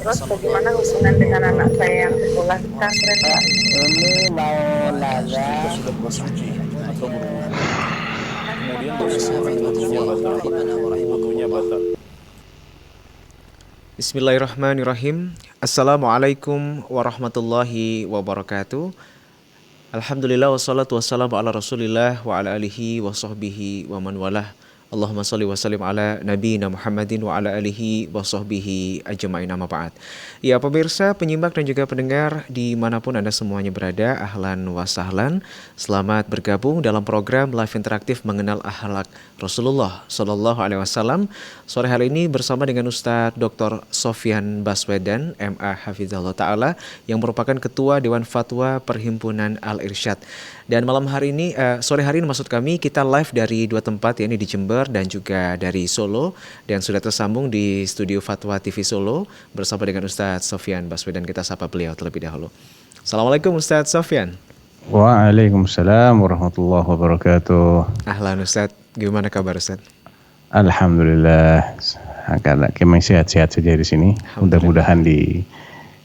Terus bagaimana hubungan dengan anak saya yang sekolah di pesantren, Pak? Ini mau Kita nanya. sudah bersuci atau berwudu. Kemudian Assalamualaikum wudunya batal. Wudunya batal. Bismillahirrahmanirrahim. Assalamualaikum warahmatullahi wabarakatuh. Alhamdulillah wassalatu wassalamu ala rasulillah wa ala alihi wa sahbihi wa man walah. Allahumma salli wa sallim ala nabiyina Muhammadin wa ala alihi wa sahbihi ajma'in amma ba'd. Ya pemirsa, penyimak dan juga pendengar dimanapun Anda semuanya berada, ahlan wa sahlan. Selamat bergabung dalam program live interaktif mengenal akhlak Rasulullah Sallallahu Alaihi Wasallam. Sore hari ini bersama dengan Ustadz Dr. Sofyan Baswedan, MA Hafizahullah Ta'ala, yang merupakan Ketua Dewan Fatwa Perhimpunan Al-Irsyad. Dan malam hari ini, sore hari ini maksud kami, kita live dari dua tempat, ya, ini di Jember dan juga dari Solo. Dan sudah tersambung di studio Fatwa TV Solo bersama dengan Ustadz Sofyan Baswedan. Kita sapa beliau terlebih dahulu. Assalamualaikum Ustadz Sofyan. Waalaikumsalam warahmatullahi wabarakatuh. Ahlan Ustadz, gimana kabar Ustadz? Alhamdulillah, kami sehat-sehat saja di sini. Mudah-mudahan di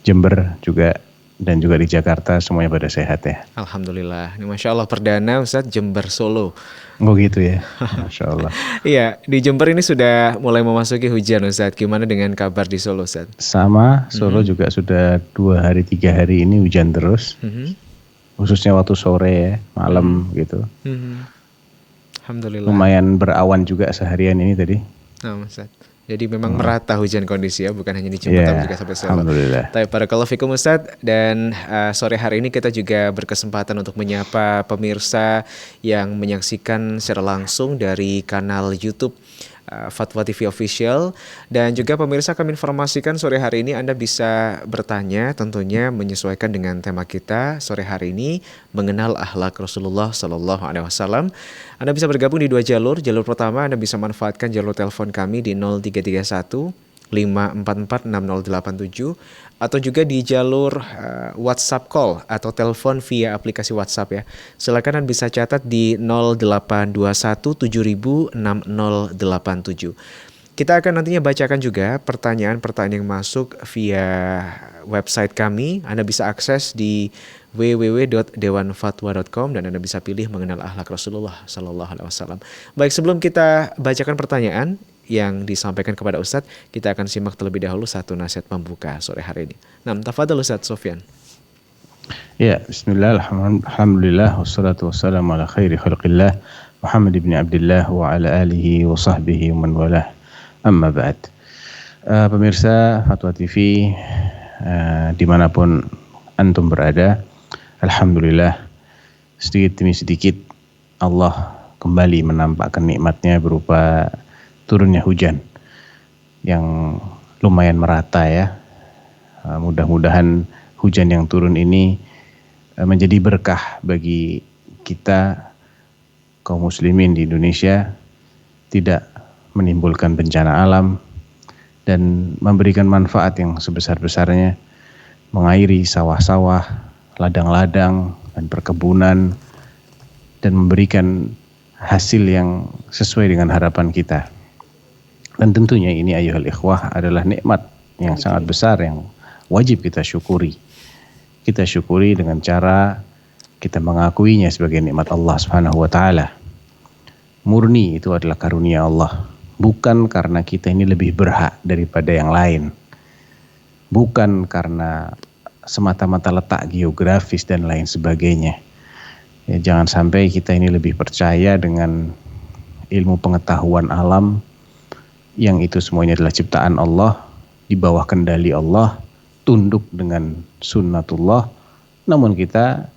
Jember juga dan juga di Jakarta semuanya pada sehat ya. Alhamdulillah, ini Masya Allah perdana Ustadz Jember Solo. Oh gitu ya, Masya Allah. Iya, di Jember ini sudah mulai memasuki hujan Ustadz. Gimana dengan kabar di Solo Ustadz? Sama, Solo juga sudah 2-3 hari ini hujan terus. Khususnya waktu sore ya, malam gitu. Alhamdulillah. Lumayan berawan juga seharian ini tadi. Nah, Ustadz. Jadi memang merata hujan kondisi ya, bukan hanya di Jember tapi juga sampai Solo. Alhamdulillah. Tapi barakallahu fikum Ustadz, dan sore hari ini kita juga berkesempatan untuk menyapa pemirsa yang menyaksikan secara langsung dari kanal YouTube Fatwa TV Official. Dan juga pemirsa, kami informasikan sore hari ini Anda bisa bertanya, tentunya menyesuaikan dengan tema kita sore hari ini, mengenal akhlak Rasulullah Sallallahu Alaihi Wasallam. Anda bisa bergabung di dua jalur. Jalur pertama, Anda bisa manfaatkan jalur telepon kami di 0331 544 6087 atau juga di jalur WhatsApp call atau telepon via aplikasi WhatsApp ya. Silakan Anda bisa catat di 0821 7000 6087. Kita akan nantinya bacakan juga pertanyaan-pertanyaan yang masuk via website kami. Anda bisa akses di www.dewanfatwa.com dan Anda bisa pilih mengenal akhlak Rasulullah Sallallahu Alaihi Wasallam. Baik, sebelum kita bacakan pertanyaan yang disampaikan kepada Ustadz, kita akan simak terlebih dahulu satu nasihat pembuka sore hari ini. Nah, tafadhal Ustadz Sofyan. Ya, bismillah, alhamdulillah, wassalatu wassalamu ala khairi khalqillah, Muhammad ibn Abdullah wa ala alihi wa sahbihi wa man walah, amma ba'd. Pemirsa Fatwa TV, dimanapun antum berada, alhamdulillah, sedikit demi sedikit Allah kembali menampakkan nikmatnya berupa turunnya hujan yang lumayan merata ya. Mudah-mudahan hujan yang turun ini menjadi berkah bagi kita kaum muslimin di Indonesia, tidak menimbulkan bencana alam dan memberikan manfaat yang sebesar-besarnya, mengairi sawah-sawah, ladang-ladang dan perkebunan, dan memberikan hasil yang sesuai dengan harapan kita. Dan tentunya ini ayyuhal ikhwah adalah nikmat yang sangat besar yang wajib kita syukuri. Kita syukuri dengan cara kita mengakuinya sebagai nikmat Allah Subhanahu wa taala. Murni itu adalah karunia Allah, bukan karena kita ini lebih berhak daripada yang lain. Bukan karena semata-mata letak geografis dan lain sebagainya. Ya, jangan sampai kita ini lebih percaya dengan ilmu pengetahuan alam yang itu semuanya adalah ciptaan Allah, di bawah kendali Allah, tunduk dengan sunnatullah, namun kita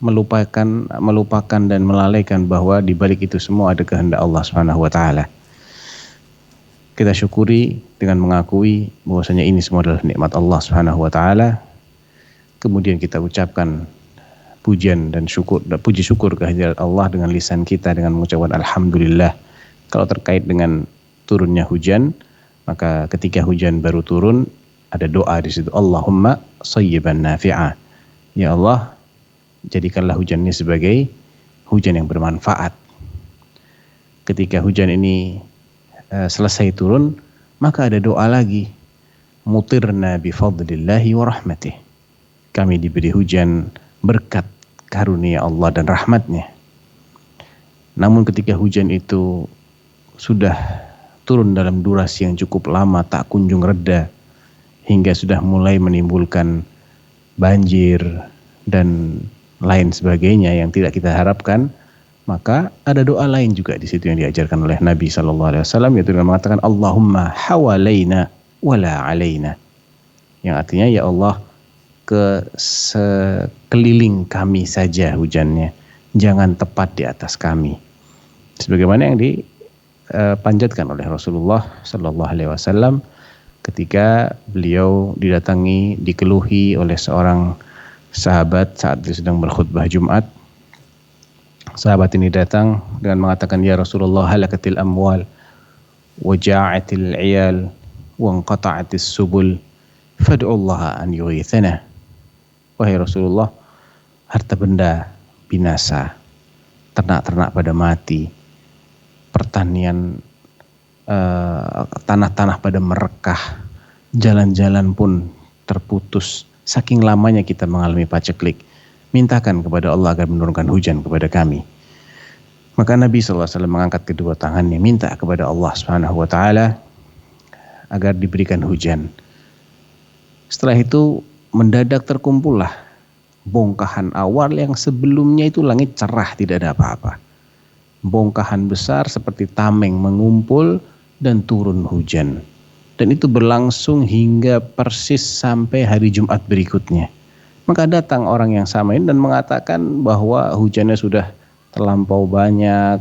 melupakan dan melalaikan bahwa di balik itu semua ada kehendak Allah Subhanahu wa taala. Kita syukuri dengan mengakui bahwasanya ini semua adalah nikmat Allah Subhanahu wa taala. Kemudian kita ucapkan pujian dan puji syukur kehadirat Allah dengan lisan kita dengan mengucapkan alhamdulillah. Kalau terkait dengan turunnya hujan, maka ketika hujan baru turun ada doa di situ, Allahumma shayyiban nafi'a. Ya Allah, jadikanlah hujan ini sebagai hujan yang bermanfaat. Ketika hujan ini selesai turun, maka ada doa lagi. mutirna bifadlillahi wa rahmatih. Kami diberi hujan berkat karunia Allah dan rahmatnya. Namun ketika hujan itu sudah turun dalam durasi yang cukup lama, tak kunjung reda, hingga sudah mulai menimbulkan banjir dan lain sebagainya yang tidak kita harapkan, maka ada doa lain juga di situ yang diajarkan oleh Nabi SAW, yaitu dengan mengatakan Allahumma hawalaina wala alaina, yang artinya ya Allah, ke sekeliling kami saja hujannya, jangan tepat di atas kami. Sebagaimana yang dipanjatkan oleh Rasulullah SAW ketika beliau dikeluhi oleh seorang sahabat saat dia sedang berkhutbah Jumat. Sahabat ini datang dengan mengatakan, ya Rasulullah, halakatil amwal wa ja'atil iyal wa inqata'atis subul fad'ullaha an yughithana. Wahai Rasulullah, harta benda binasa, ternak-ternak pada mati, pertanian, tanah-tanah pada merekah, jalan-jalan pun terputus. Saking lamanya kita mengalami paceklik, mintakan kepada Allah agar menurunkan hujan kepada kami. Maka Nabi SAW mengangkat kedua tangannya, minta kepada Allah SWT agar diberikan hujan. Setelah itu mendadak terkumpullah bongkahan awan yang sebelumnya itu langit cerah, tidak ada apa-apa. Bongkahan besar seperti tameng mengumpul dan turun hujan. Dan itu berlangsung hingga persis sampai hari Jumat berikutnya. Maka datang orang yang sama ini dan mengatakan bahwa hujannya sudah terlampau banyak,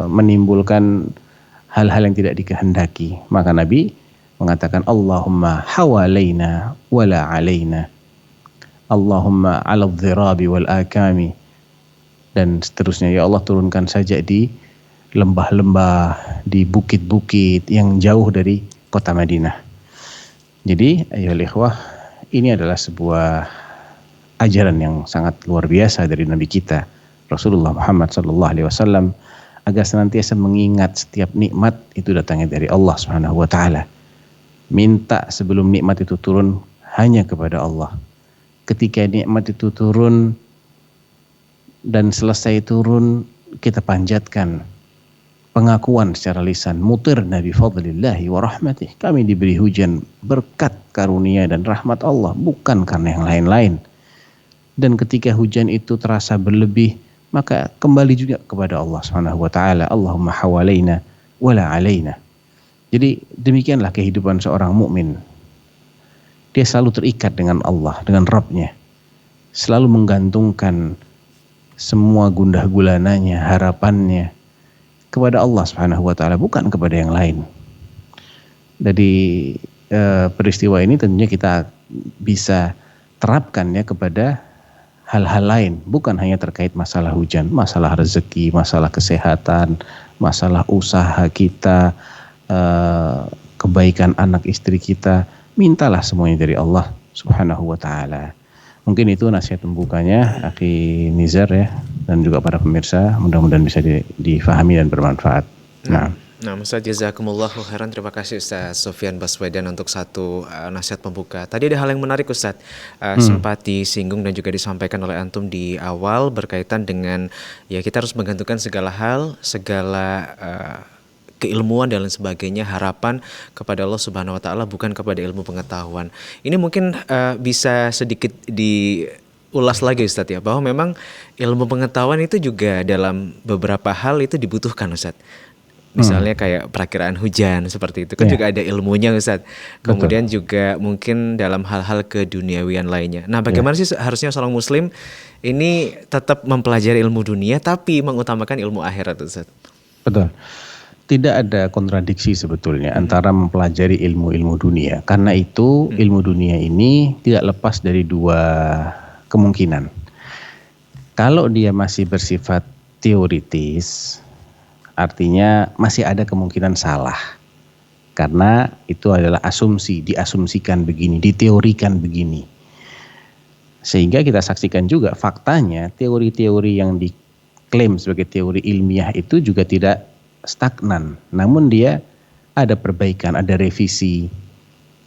menimbulkan hal-hal yang tidak dikehendaki. Maka Nabi mengatakan Allahumma hawalaina wala alaina, Allahumma ala dhirabi wal akami, dan seterusnya. Ya Allah, turunkan saja di lembah-lembah, di bukit-bukit yang jauh dari kota Madinah. Jadi ayolah ikhwah, ini adalah sebuah ajaran yang sangat luar biasa dari Nabi kita Rasulullah Muhammad SAW, agar senantiasa mengingat setiap nikmat itu datangnya dari Allah Subhanahu wa taala. Minta sebelum nikmat itu turun hanya kepada Allah. Ketika nikmat itu turun dan selesai turun, kita panjatkan pengakuan secara lisan, mutirna bi fadlillahi wa rahmatih, kami diberi hujan berkat karunia dan rahmat Allah, bukan karena yang lain-lain. Dan ketika hujan itu terasa berlebih, maka kembali juga kepada Allah Subhanahu wa taala, Allahumma hawalaina wala alaina. Jadi demikianlah kehidupan seorang mukmin. Dia selalu terikat dengan Allah, dengan Rabb-nya. Selalu menggantungkan semua gundah gulananya, harapannya kepada Allah Subhanahu wa taala, bukan kepada yang lain. Dari peristiwa ini tentunya kita bisa terapkan ya kepada hal-hal lain, bukan hanya terkait masalah hujan, masalah rezeki, masalah kesehatan, masalah usaha kita, kebaikan anak istri kita. Mintalah semuanya dari Allah Subhanahu wa taala. Mungkin itu nasihat pembukanya Akhi Nizar ya, dan juga para pemirsa, mudah-mudahan bisa difahami dan bermanfaat. Nah, Ustaz, jazakumullahu khairan. Terima kasih Ustaz Sofyan Baswedan untuk satu nasihat pembuka. Tadi ada hal yang menarik Ustaz, sempat disinggung dan juga disampaikan oleh antum di awal berkaitan dengan ya kita harus menggantungkan segala hal, segala keilmuan dan lain sebagainya, harapan kepada Allah Subhanahu wa taala, bukan kepada ilmu pengetahuan. Ini mungkin bisa sedikit diulas lagi Ustaz ya, bahwa memang ilmu pengetahuan itu juga dalam beberapa hal itu dibutuhkan Ustaz. Misalnya kayak perakiraan hujan seperti itu kan juga ada ilmunya Ustaz. Kemudian juga mungkin dalam hal-hal keduniawian lainnya. Nah, bagaimana sih harusnya seorang muslim ini tetap mempelajari ilmu dunia tapi mengutamakan ilmu akhirat Ustaz? Betul. Tidak ada kontradiksi sebetulnya antara mempelajari ilmu-ilmu dunia. Karena itu ilmu dunia ini tidak lepas dari dua kemungkinan. Kalau dia masih bersifat teoritis, artinya masih ada kemungkinan salah. Karena itu adalah asumsi, diasumsikan begini, diteorikan begini. Sehingga kita saksikan juga faktanya teori-teori yang diklaim sebagai teori ilmiah itu juga tidak stagnan, namun dia ada perbaikan, ada revisi,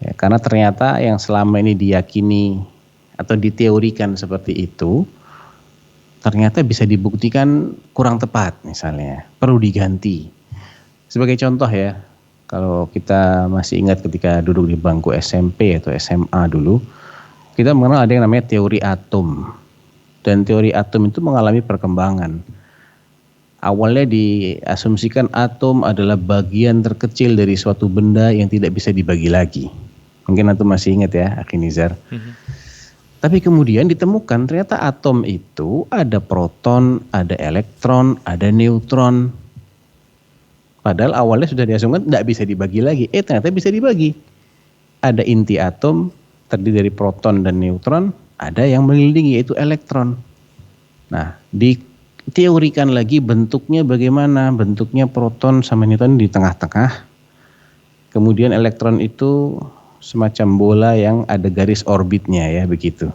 Ya, karena ternyata yang selama ini diyakini atau diteorikan seperti itu ternyata bisa dibuktikan kurang tepat misalnya, perlu diganti. Sebagai contoh ya, kalau kita masih ingat ketika duduk di bangku SMP atau SMA dulu, kita mengenal ada yang namanya teori atom. Dan teori atom itu mengalami perkembangan. Awalnya diasumsikan atom adalah bagian terkecil dari suatu benda yang tidak bisa dibagi lagi. Mungkin antum masih ingat ya, Akhi Nizar. Tapi kemudian ditemukan ternyata atom itu ada proton, ada elektron, ada neutron. Padahal awalnya sudah diasumsikan tidak bisa dibagi lagi. Ternyata bisa dibagi. Ada inti atom terdiri dari proton dan neutron, ada yang mengelilingi yaitu elektron. Nah, diteorikan lagi bentuknya bagaimana? Bentuknya proton sama neutron di tengah-tengah. Kemudian elektron itu semacam bola yang ada garis orbitnya ya, begitu.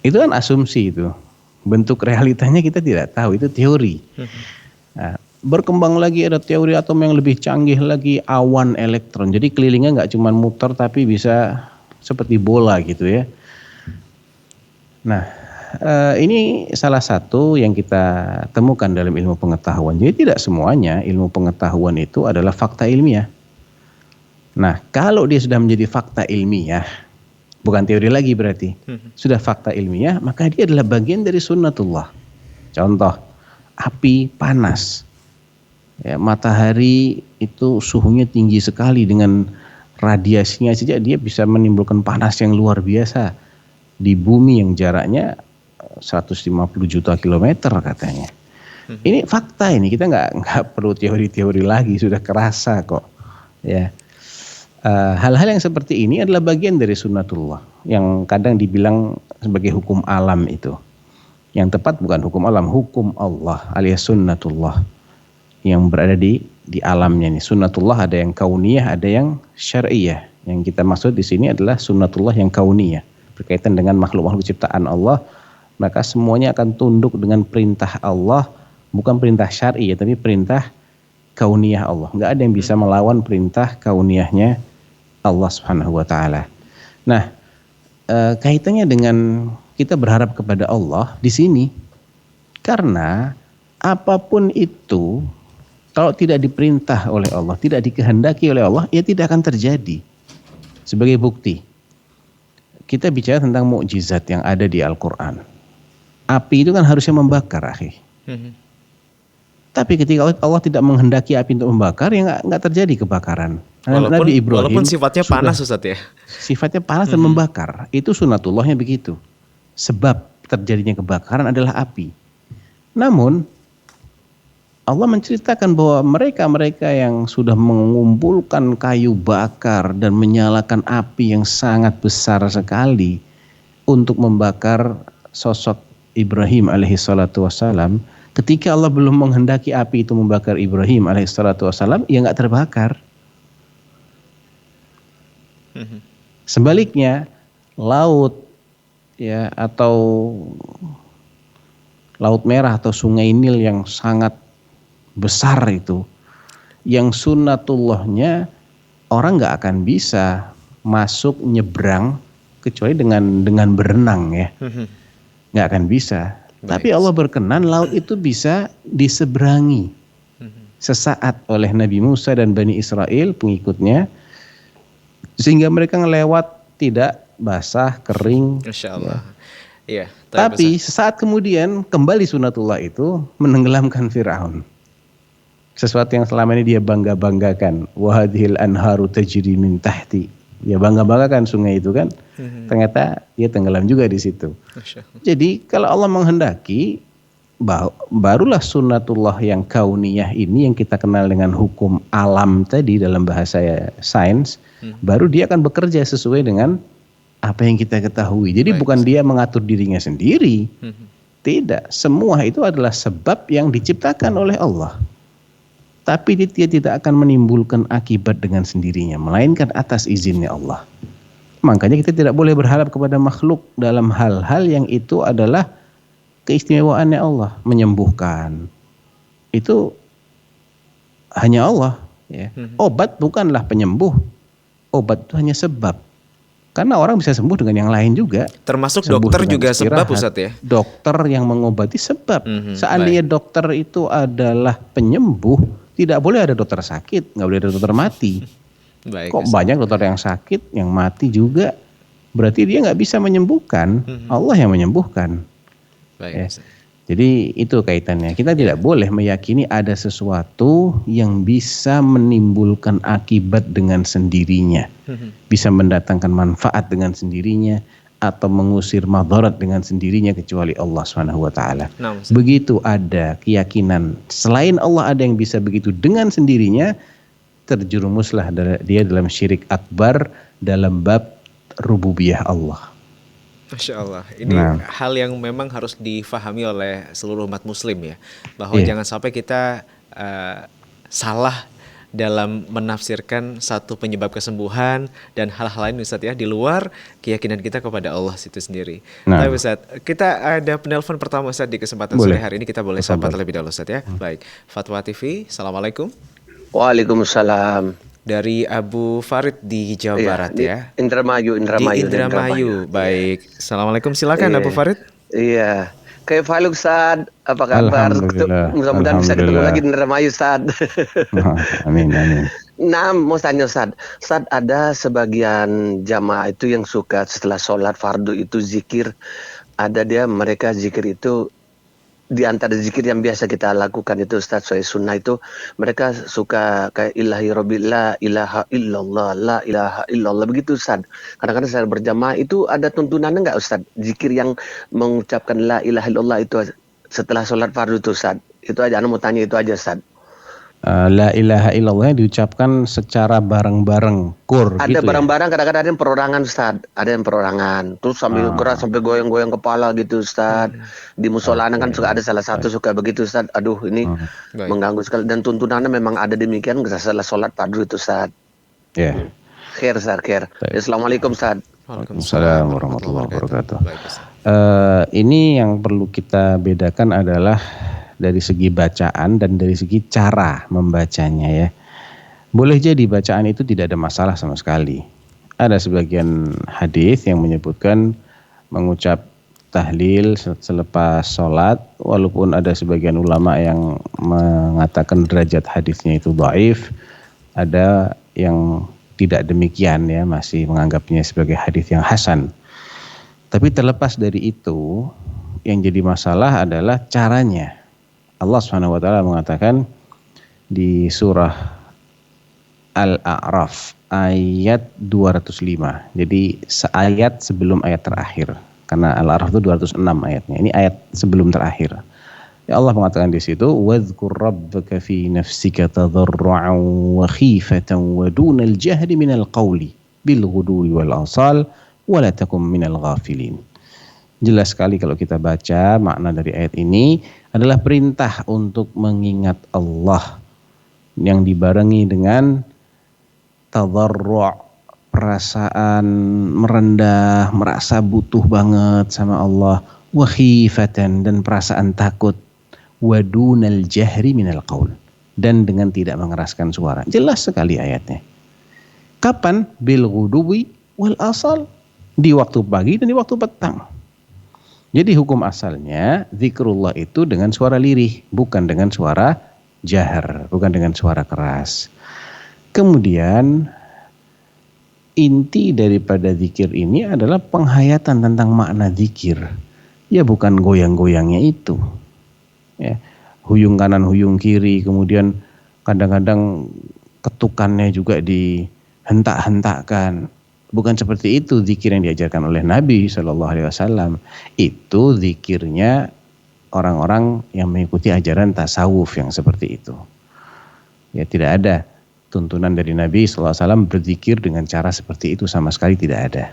Itu kan asumsi itu. Bentuk realitanya kita tidak tahu, itu teori. Nah, berkembang lagi ada teori atom yang lebih canggih lagi, awan elektron. Jadi kelilingnya nggak cuma muter tapi bisa seperti bola gitu ya. Nah, ini salah satu yang kita temukan dalam ilmu pengetahuan. Jadi tidak semuanya ilmu pengetahuan itu adalah fakta ilmiah. Nah, kalau dia sudah menjadi fakta ilmiah, bukan teori lagi berarti, sudah fakta ilmiah, maka dia adalah bagian dari sunnatullah. Contoh, api panas. Ya, matahari itu suhunya tinggi sekali, dengan radiasinya saja dia bisa menimbulkan panas yang luar biasa di bumi yang jaraknya 150 juta kilometer katanya. Ini fakta ini, kita nggak perlu teori-teori lagi, sudah kerasa kok. Ya. Hal-hal yang seperti ini adalah bagian dari sunnatullah yang kadang dibilang sebagai hukum alam itu. Yang tepat bukan hukum alam, hukum Allah alias sunnatullah yang berada di alamnya ini. Sunnatullah ada yang kauniyah, ada yang syar'iyah. Yang kita maksud di sini adalah sunnatullah yang kauniyah, berkaitan dengan makhluk-makhluk ciptaan Allah, maka semuanya akan tunduk dengan perintah Allah, bukan perintah syar'i ya, tapi perintah kauniyah Allah. Enggak ada yang bisa melawan perintah kauniyahnya Allah Subhanahu wa taala. Nah, kaitannya dengan kita berharap kepada Allah di sini, karena apapun itu kalau tidak diperintah oleh Allah, tidak dikehendaki oleh Allah, ya tidak akan terjadi. Sebagai bukti, kita bicara tentang mukjizat yang ada di Al-Quran. Api itu kan harusnya membakar, akhi. Tapi ketika Allah tidak menghendaki api untuk membakar, ya nggak terjadi kebakaran. Nabi Ibrahim walaupun sifatnya panas, Ustaz ya. Sifatnya panas dan membakar. Itu sunnatullahnya begitu. Sebab terjadinya kebakaran adalah api. Namun Allah menceritakan bahwa mereka yang sudah mengumpulkan kayu bakar dan menyalakan api yang sangat besar sekali untuk membakar sosok Ibrahim alaihi salatu wassalam, ketika Allah belum menghendaki api itu membakar Ibrahim alaihi salatu wassalam, ya nggak terbakar. Sebaliknya, laut ya atau Laut Merah atau Sungai Nil yang sangat besar itu, yang sunnatullahnya orang nggak akan bisa masuk nyebrang kecuali dengan berenang ya, nggak akan bisa. Tapi Allah berkenan laut itu bisa diseberangi sesaat oleh Nabi Musa dan Bani Israel pengikutnya, sehingga mereka ngelewat tidak basah kering. Masya Allah. Iya. Tapi sesaat kemudian kembali sunnatullah itu menenggelamkan Fir'aun. Sesuatu yang selama ini dia bangga-banggakan. Wahadhil anharu tajri min tahti. Dia bangga-banggakan sungai itu kan. Ternyata dia tenggelam juga di situ. Jadi kalau Allah menghendaki, barulah sunnatullah yang kauniyah ini yang kita kenal dengan hukum alam tadi dalam bahasa sains, baru dia akan bekerja sesuai dengan apa yang kita ketahui. Jadi bukan dia mengatur dirinya sendiri. Tidak, semua itu adalah sebab yang diciptakan oleh Allah. Tapi dia tidak akan menimbulkan akibat dengan sendirinya, melainkan atas izinnya Allah. Makanya kita tidak boleh berharap kepada makhluk dalam hal-hal yang itu adalah keistimewaannya Allah. Menyembuhkan itu hanya Allah ya. Obat bukanlah penyembuh. obat itu hanya sebab. Karena orang bisa sembuh dengan yang lain juga. Termasuk Sembuh dokter dengan juga sebab istirahat. Ustadz ya? Dokter yang mengobati sebab. Mhm, Seandainya dokter itu adalah penyembuh, tidak boleh ada dokter sakit, nggak boleh ada dokter mati. Baik. Kok Ustadz. banyak dokter yang sakit, yang mati juga? Berarti dia nggak bisa menyembuhkan. Allah yang menyembuhkan. Baik. Ya. Ustadz. Jadi itu kaitannya. Kita tidak boleh meyakini ada sesuatu yang bisa menimbulkan akibat dengan sendirinya. Bisa mendatangkan manfaat dengan sendirinya atau mengusir madarat dengan sendirinya kecuali Allah Subhanahu wa taala. Nah, Ustadz. Begitu ada keyakinan selain Allah ada yang bisa begitu dengan sendirinya, terjerumuslah dia dalam syirik akbar dalam bab rububiyah Allah. Masya Allah, ini hal yang memang harus difahami oleh seluruh umat muslim ya, bahwa jangan sampai kita salah dalam menafsirkan satu penyebab kesembuhan dan hal-hal lain Ustadz ya, di luar keyakinan kita kepada Allah itu sendiri. Tapi Ustadz, kita ada penelpon pertama Ustadz di kesempatan sore hari ini, kita boleh sapa terlebih dahulu Ustadz ya. Baik, Fatwa TV, Assalamualaikum. Waalaikumsalam. Dari Abu Farid di Jawa Barat ya. Indramayu. Di Indramayu. Baik. Assalamualaikum, silakan Abu Farid. Iya. Kayak Faluk Ustad, apa kabar? Alhamdulillah. Mudah-mudahan bisa ketemu lagi di Indramayu Ustad. Amin. Nah, mau tanya Ustad. Ustad, ada sebagian jamaah itu yang suka setelah sholat fardu itu zikir. Ada mereka zikir itu di antara zikir yang biasa kita lakukan itu Ustaz, soal sunnah itu mereka suka kayak ilahi rabbi la ilaha illallah begitu Ustaz. Kadang-kadang saya berjamaah itu ada tuntunannya enggak Ustaz? Zikir yang mengucapkan la ilaha illallah itu setelah sholat fardu itu Ustaz. Itu aja, mau tanya itu aja Ustaz. La ilaha illallah diucapkan secara bareng-bareng kur. Ada gitu bareng-bareng, kadang-kadang ada yang perorangan Ustaz. Ada yang perorangan. Terus sambil gerak sampai goyang-goyang kepala gitu Ustaz. Di musola kan suka ada salah satu suka begitu Ustaz. Aduh ini mengganggu sekali. Dan tuntunannya memang ada demikian setelah sholat fardu itu Ustaz. Ya. Khair Ustaz, khair. Assalamualaikum Ustaz. Waalaikumsalam warahmatullahi wabarakatuh. Ini yang perlu kita bedakan adalah dari segi bacaan dan dari segi cara membacanya ya. Boleh jadi bacaan itu tidak ada masalah sama sekali. Ada sebagian hadis yang menyebutkan mengucap tahlil selepas sholat, walaupun ada sebagian ulama yang mengatakan derajat hadisnya itu dhaif, ada yang tidak demikian ya, masih menganggapnya sebagai hadis yang hasan. Tapi terlepas dari itu, yang jadi masalah adalah caranya. Allah Subhanahu wa taala mengatakan di surah Al-A'raf ayat 205. Jadi seayat sebelum ayat terakhir. Karena Al-A'raf itu 206 ayatnya. Ini ayat sebelum terakhir. Ya Allah mengatakan di situ, "Wadhkur rabbaka fi nafsika tadarru'an wa khifatan wa dunal jahri minal qawli bil ghudwi wal asal wa la takum minal ghafilin." Jelas sekali kalau kita baca makna dari ayat ini adalah perintah untuk mengingat Allah yang dibarengi dengan tadarru', perasaan merendah, merasa butuh banget sama Allah, wa khifatan, dan perasaan takut, wa dunal jahri minal qaul, dan dengan tidak mengeraskan suara. Jelas sekali ayatnya. Kapan? Bil ghuduwi wal asal, di waktu pagi dan di waktu petang. Jadi hukum asalnya zikrullah itu dengan suara lirih, bukan dengan suara jahar, bukan dengan suara keras. Kemudian inti daripada zikir ini adalah penghayatan tentang makna zikir. Ya bukan goyang-goyangnya itu. Ya, huyung kanan, huyung kiri, kemudian kadang-kadang ketukannya juga dihentak-hentakkan. Bukan seperti itu zikir yang diajarkan oleh Nabi SAW. Itu zikirnya orang-orang yang mengikuti ajaran tasawuf yang seperti itu. Ya, tidak ada tuntunan dari Nabi SAW berzikir dengan cara seperti itu, sama sekali tidak ada.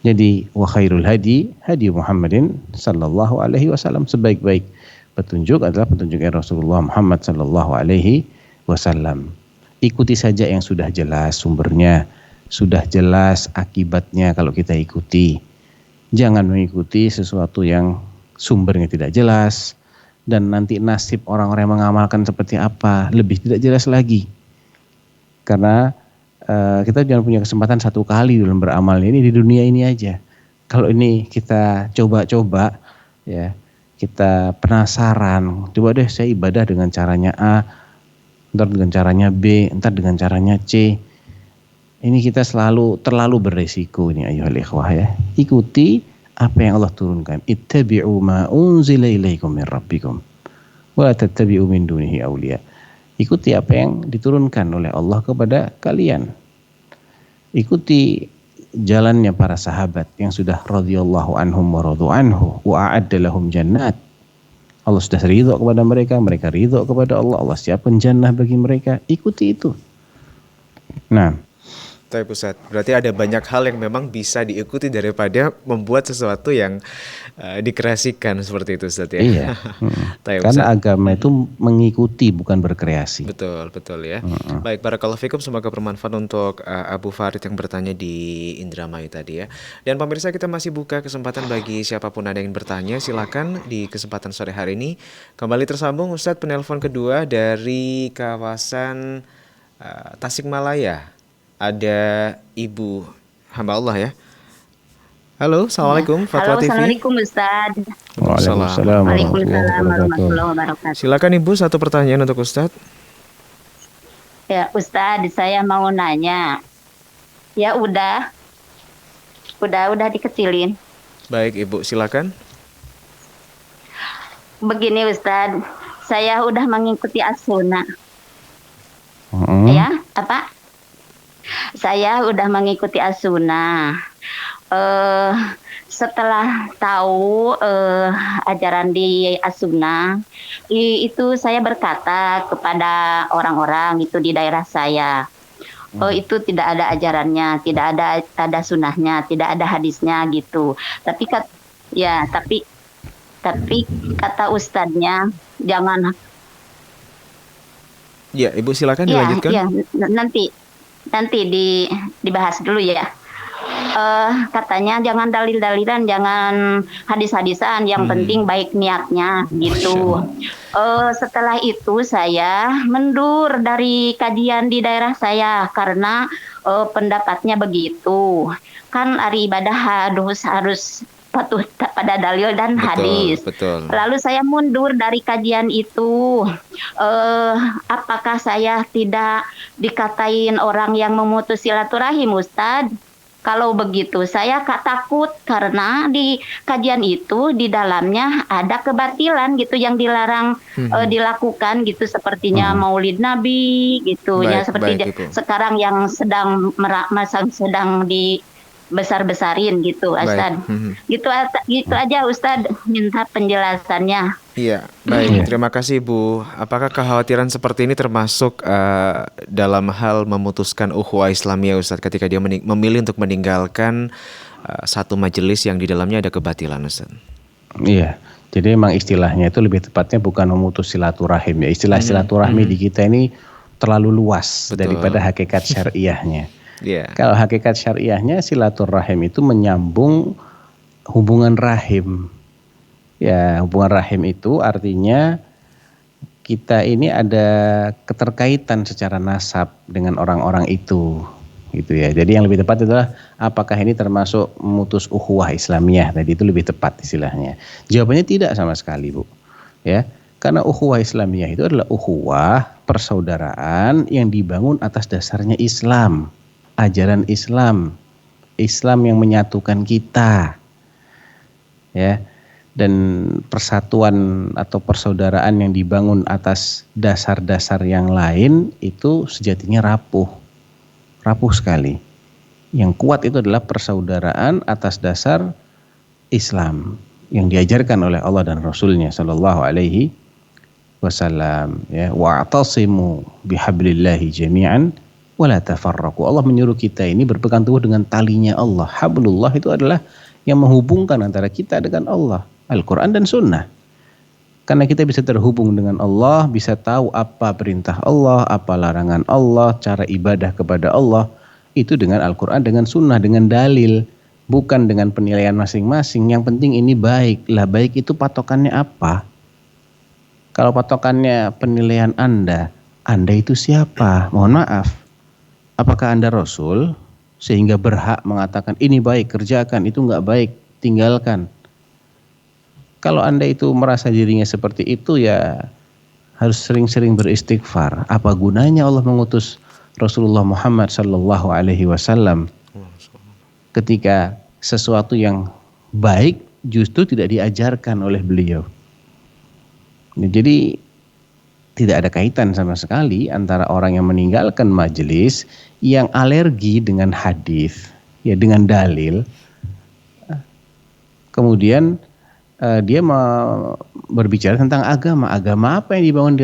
Jadi wa khairul hadi Muhammadin sallallahu alaihi wasallam, sebaik-baik petunjuk adalah petunjuknya Rasulullah Muhammad sallallahu alaihi wasallam. Ikuti saja yang sudah jelas sumbernya, sudah jelas akibatnya kalau kita ikuti. Jangan mengikuti sesuatu yang sumbernya tidak jelas dan nanti nasib orang-orang yang mengamalkan seperti apa lebih tidak jelas lagi. Karena kita jangan punya kesempatan satu kali dalam beramal ini di dunia ini aja. Kalau ini kita coba-coba, ya, kita penasaran, coba deh saya ibadah dengan caranya A, ntar dengan caranya B, ntar dengan caranya C. Ini kita terlalu beresiko ini ayyuhal ikhwah ya. Ikuti apa yang Allah turunkan. Ittabi'u ma unzila ilaikum min rabbikum wa la tattabi'u min dunihi awliya. Ikuti apa yang diturunkan oleh Allah kepada kalian. Ikuti jalannya para sahabat yang sudah radhiyallahu anhum wa radu anhu wa a'adda lahum jannat. Allah sudah ridho kepada mereka, mereka ridho kepada Allah, Allah siapkan jannah bagi mereka. Ikuti itu. Nah, Baik Ustaz, berarti ada banyak hal yang memang bisa diikuti daripada membuat sesuatu yang dikreasikan seperti itu Ustaz ya. iya. Baik, Karena Ustaz. agama itu mengikuti bukan berkreasi. Betul ya. Baik, barakallahu fikum, semoga bermanfaat untuk Abu Farid yang bertanya di Indramayu tadi ya. Dan pemirsa, kita masih buka kesempatan bagi siapapun ada yang bertanya, silakan di kesempatan sore hari ini. Kembali tersambung Ustadz, penelpon kedua dari kawasan Tasikmalaya. Ada Ibu hamba Allah ya. Halo, assalamualaikum. Fatwa Halo, TV. assalamualaikum Ustaz. Waalaikumsalam Waalaikumsalam warahmatullahi wabarakatuh. Silakan Ibu, satu pertanyaan untuk Ustadz. Ya Ustaz, saya mau nanya. Ya udah dikecilin. Baik Ibu, silakan. Begini Ustaz, saya udah mengikuti as-sunnah. Ya, apa? Saya udah mengikuti as-sunnah. Setelah tahu ajaran di as-sunnah, itu saya berkata kepada orang-orang itu di daerah saya, itu tidak ada ajarannya, tidak ada sunnahnya, tidak ada hadisnya gitu. Tapi kata ustadznya jangan. Ya, Ibu silakan Ya, dilanjutkan. ya, nanti dibahas dulu ya. Katanya jangan dalil-dalilan, jangan hadis-hadisan, yang penting baik niatnya gitu. Setelah itu saya mundur dari kajian di daerah saya karena pendapatnya begitu. Kan hari ibadah harus patuh pada dalil dan hadis. Betul. Lalu saya mundur dari kajian itu. Apakah saya tidak dikatain orang yang memutus silaturahim, Ustadz? Kalau begitu saya takut karena di kajian itu di dalamnya ada kebatilan gitu yang dilarang dilakukan gitu, sepertinya Maulid Nabi gitu ya, seperti sekarang yang sedang besar-besarin gitu Ustaz. Gitu aja Ustaz, minta penjelasannya. Iya, baik. Terima kasih Bu. Apakah kekhawatiran seperti ini termasuk dalam hal memutuskan ukhuwah Islamiyah Ustaz ketika dia memilih untuk meninggalkan satu majelis yang di dalamnya ada kebatilan Ustaz? Iya. Jadi memang istilahnya itu lebih tepatnya bukan memutus silaturahim ya. Istilah silaturahmi di kita ini terlalu luas daripada hakikat syariahnya. Kalau hakikat syariahnya silaturahim itu menyambung hubungan rahim. Ya, hubungan rahim itu artinya kita ini ada keterkaitan secara nasab dengan orang-orang itu, gitu ya. Jadi yang lebih tepat adalah apakah ini termasuk memutus ukhuwah Islamiyah? Tadi itu lebih tepat istilahnya. Jawabannya tidak sama sekali, Bu. Ya, karena ukhuwah Islamiyah itu adalah ukhuwah persaudaraan yang dibangun atas dasarnya Islam, ajaran Islam, Islam yang menyatukan kita, ya. Dan persatuan atau persaudaraan yang dibangun atas dasar-dasar yang lain itu sejatinya rapuh sekali. Yang kuat itu adalah persaudaraan atas dasar Islam yang diajarkan oleh Allah dan Rasulnya Shallallahu Alaihi Wasallam. Ya, wa'tasimu bihablillahi jami'an wala tafarraqu. Allah menyuruh kita ini berpegang teguh dengan talinya Allah. Hablullah itu adalah yang menghubungkan antara kita dengan Allah, Al-Quran dan Sunnah. Karena kita bisa terhubung dengan Allah, bisa tahu apa perintah Allah, apa larangan Allah, cara ibadah kepada Allah, itu dengan Al-Quran, dengan Sunnah, dengan dalil, bukan dengan penilaian masing-masing. Yang penting ini baik. Lah baik itu patokannya apa? Kalau patokannya penilaian Anda itu siapa? Mohon maaf. Apakah Anda Rasul sehingga berhak mengatakan ini baik kerjakan, itu enggak baik tinggalkan? Kalau Anda itu merasa dirinya seperti itu, ya harus sering-sering beristighfar. Apa gunanya Allah mengutus Rasulullah Muhammad sallallahu alaihi wasallam ketika sesuatu yang baik justru tidak diajarkan oleh beliau? Jadi tidak ada kaitan sama sekali antara orang yang meninggalkan majelis yang alergi dengan hadis, ya dengan dalil, kemudian dia berbicara tentang agama. Agama apa yang dibangun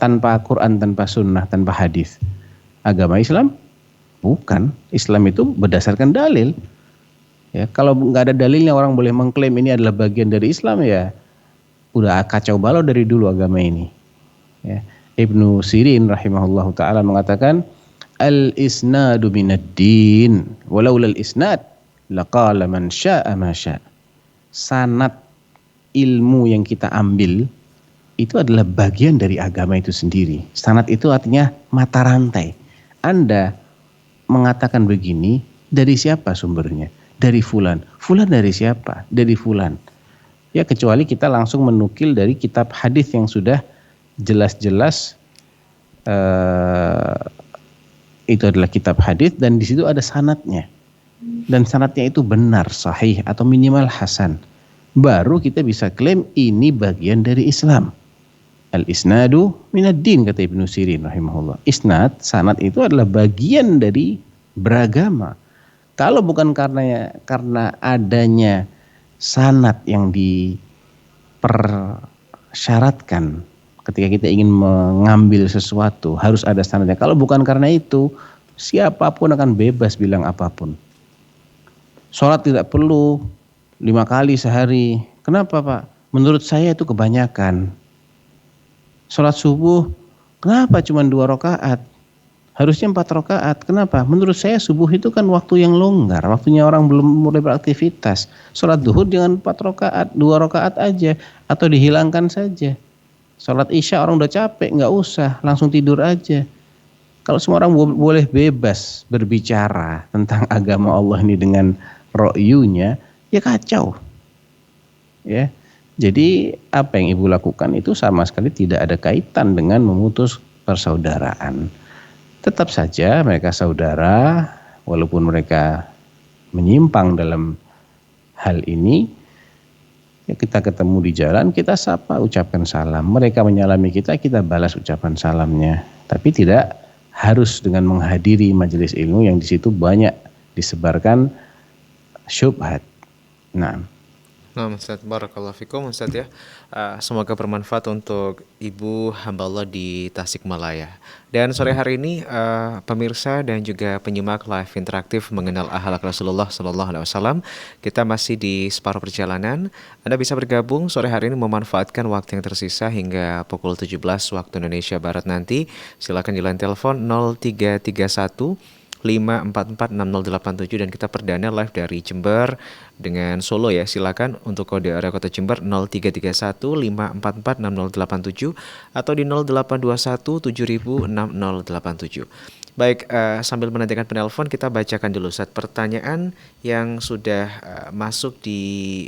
tanpa Quran, tanpa sunnah, tanpa hadis? Agama Islam? Bukan. Islam itu berdasarkan dalil. Ya, kalau nggak ada dalilnya orang boleh mengklaim ini adalah bagian dari Islam, ya udah kacau balau dari dulu agama ini. Ya. Ibnu Sirin rahimahullahu taala mengatakan al-isnadu minad-din walaulal isnad laqala man syaa ma syaa. Sanad ilmu yang kita ambil itu adalah bagian dari agama itu sendiri. Sanad itu artinya mata rantai. Anda mengatakan begini, dari siapa sumbernya? Dari fulan. Fulan dari siapa? Dari fulan. Ya, kecuali kita langsung menukil dari kitab hadis yang sudah jelas-jelas itu adalah kitab hadis dan di situ ada sanadnya. Dan sanadnya itu benar, sahih atau minimal hasan. Baru kita bisa klaim ini bagian dari Islam. Al-isnadu minad-din, kata Ibnu Sirin rahimahullah. Isnad, sanad itu adalah bagian dari beragama. Kalau bukan karena adanya sanad yang dipersyaratkan ketika kita ingin mengambil sesuatu, harus ada sanadnya. Kalau bukan karena itu, siapapun akan bebas bilang apapun. Sholat tidak perlu 5 kali sehari. Kenapa, Pak? Menurut saya itu kebanyakan. Sholat subuh, kenapa cuma 2 rakaat? Harusnya 4 rakaat. Kenapa? Menurut saya subuh itu kan waktu yang longgar, waktunya orang belum mulai beraktivitas. Sholat duhur jangan 4 rakaat, 2 rakaat aja, atau dihilangkan saja. Sholat isya orang udah capek, nggak usah, langsung tidur aja. Kalau semua orang boleh bebas berbicara tentang agama Allah ini dengan ro'yunya, ya kacau. Ya. Jadi apa yang Ibu lakukan itu sama sekali tidak ada kaitan dengan memutus persaudaraan. Tetap saja mereka saudara, walaupun mereka menyimpang dalam hal ini, ya kita ketemu di jalan, kita sapa, ucapkan salam. Mereka menyalami kita, kita balas ucapan salamnya. Tapi tidak harus dengan menghadiri majelis ilmu yang di situ banyak disebarkan syubhat. Nah, Ustaz, barakallahu fikum Ustaz ya. Semoga bermanfaat untuk Ibu hamba Allah di Tasikmalaya. Dan sore hari ini pemirsa dan juga penyimak live interaktif mengenal akhlak Rasulullah sallallahu alaihi wasallam, kita masih di separuh perjalanan. Anda bisa bergabung sore hari ini memanfaatkan waktu yang tersisa hingga pukul 17 waktu Indonesia Barat nanti. Silakan di line telepon 0331 5446087 dan kita perdana live dari Jember dengan Solo ya. Silakan untuk kode area kota Jember 0331 5446087 atau di 0821 706087. Baik, sambil menantikan penelpon kita bacakan dulu Ustaz pertanyaan yang sudah masuk di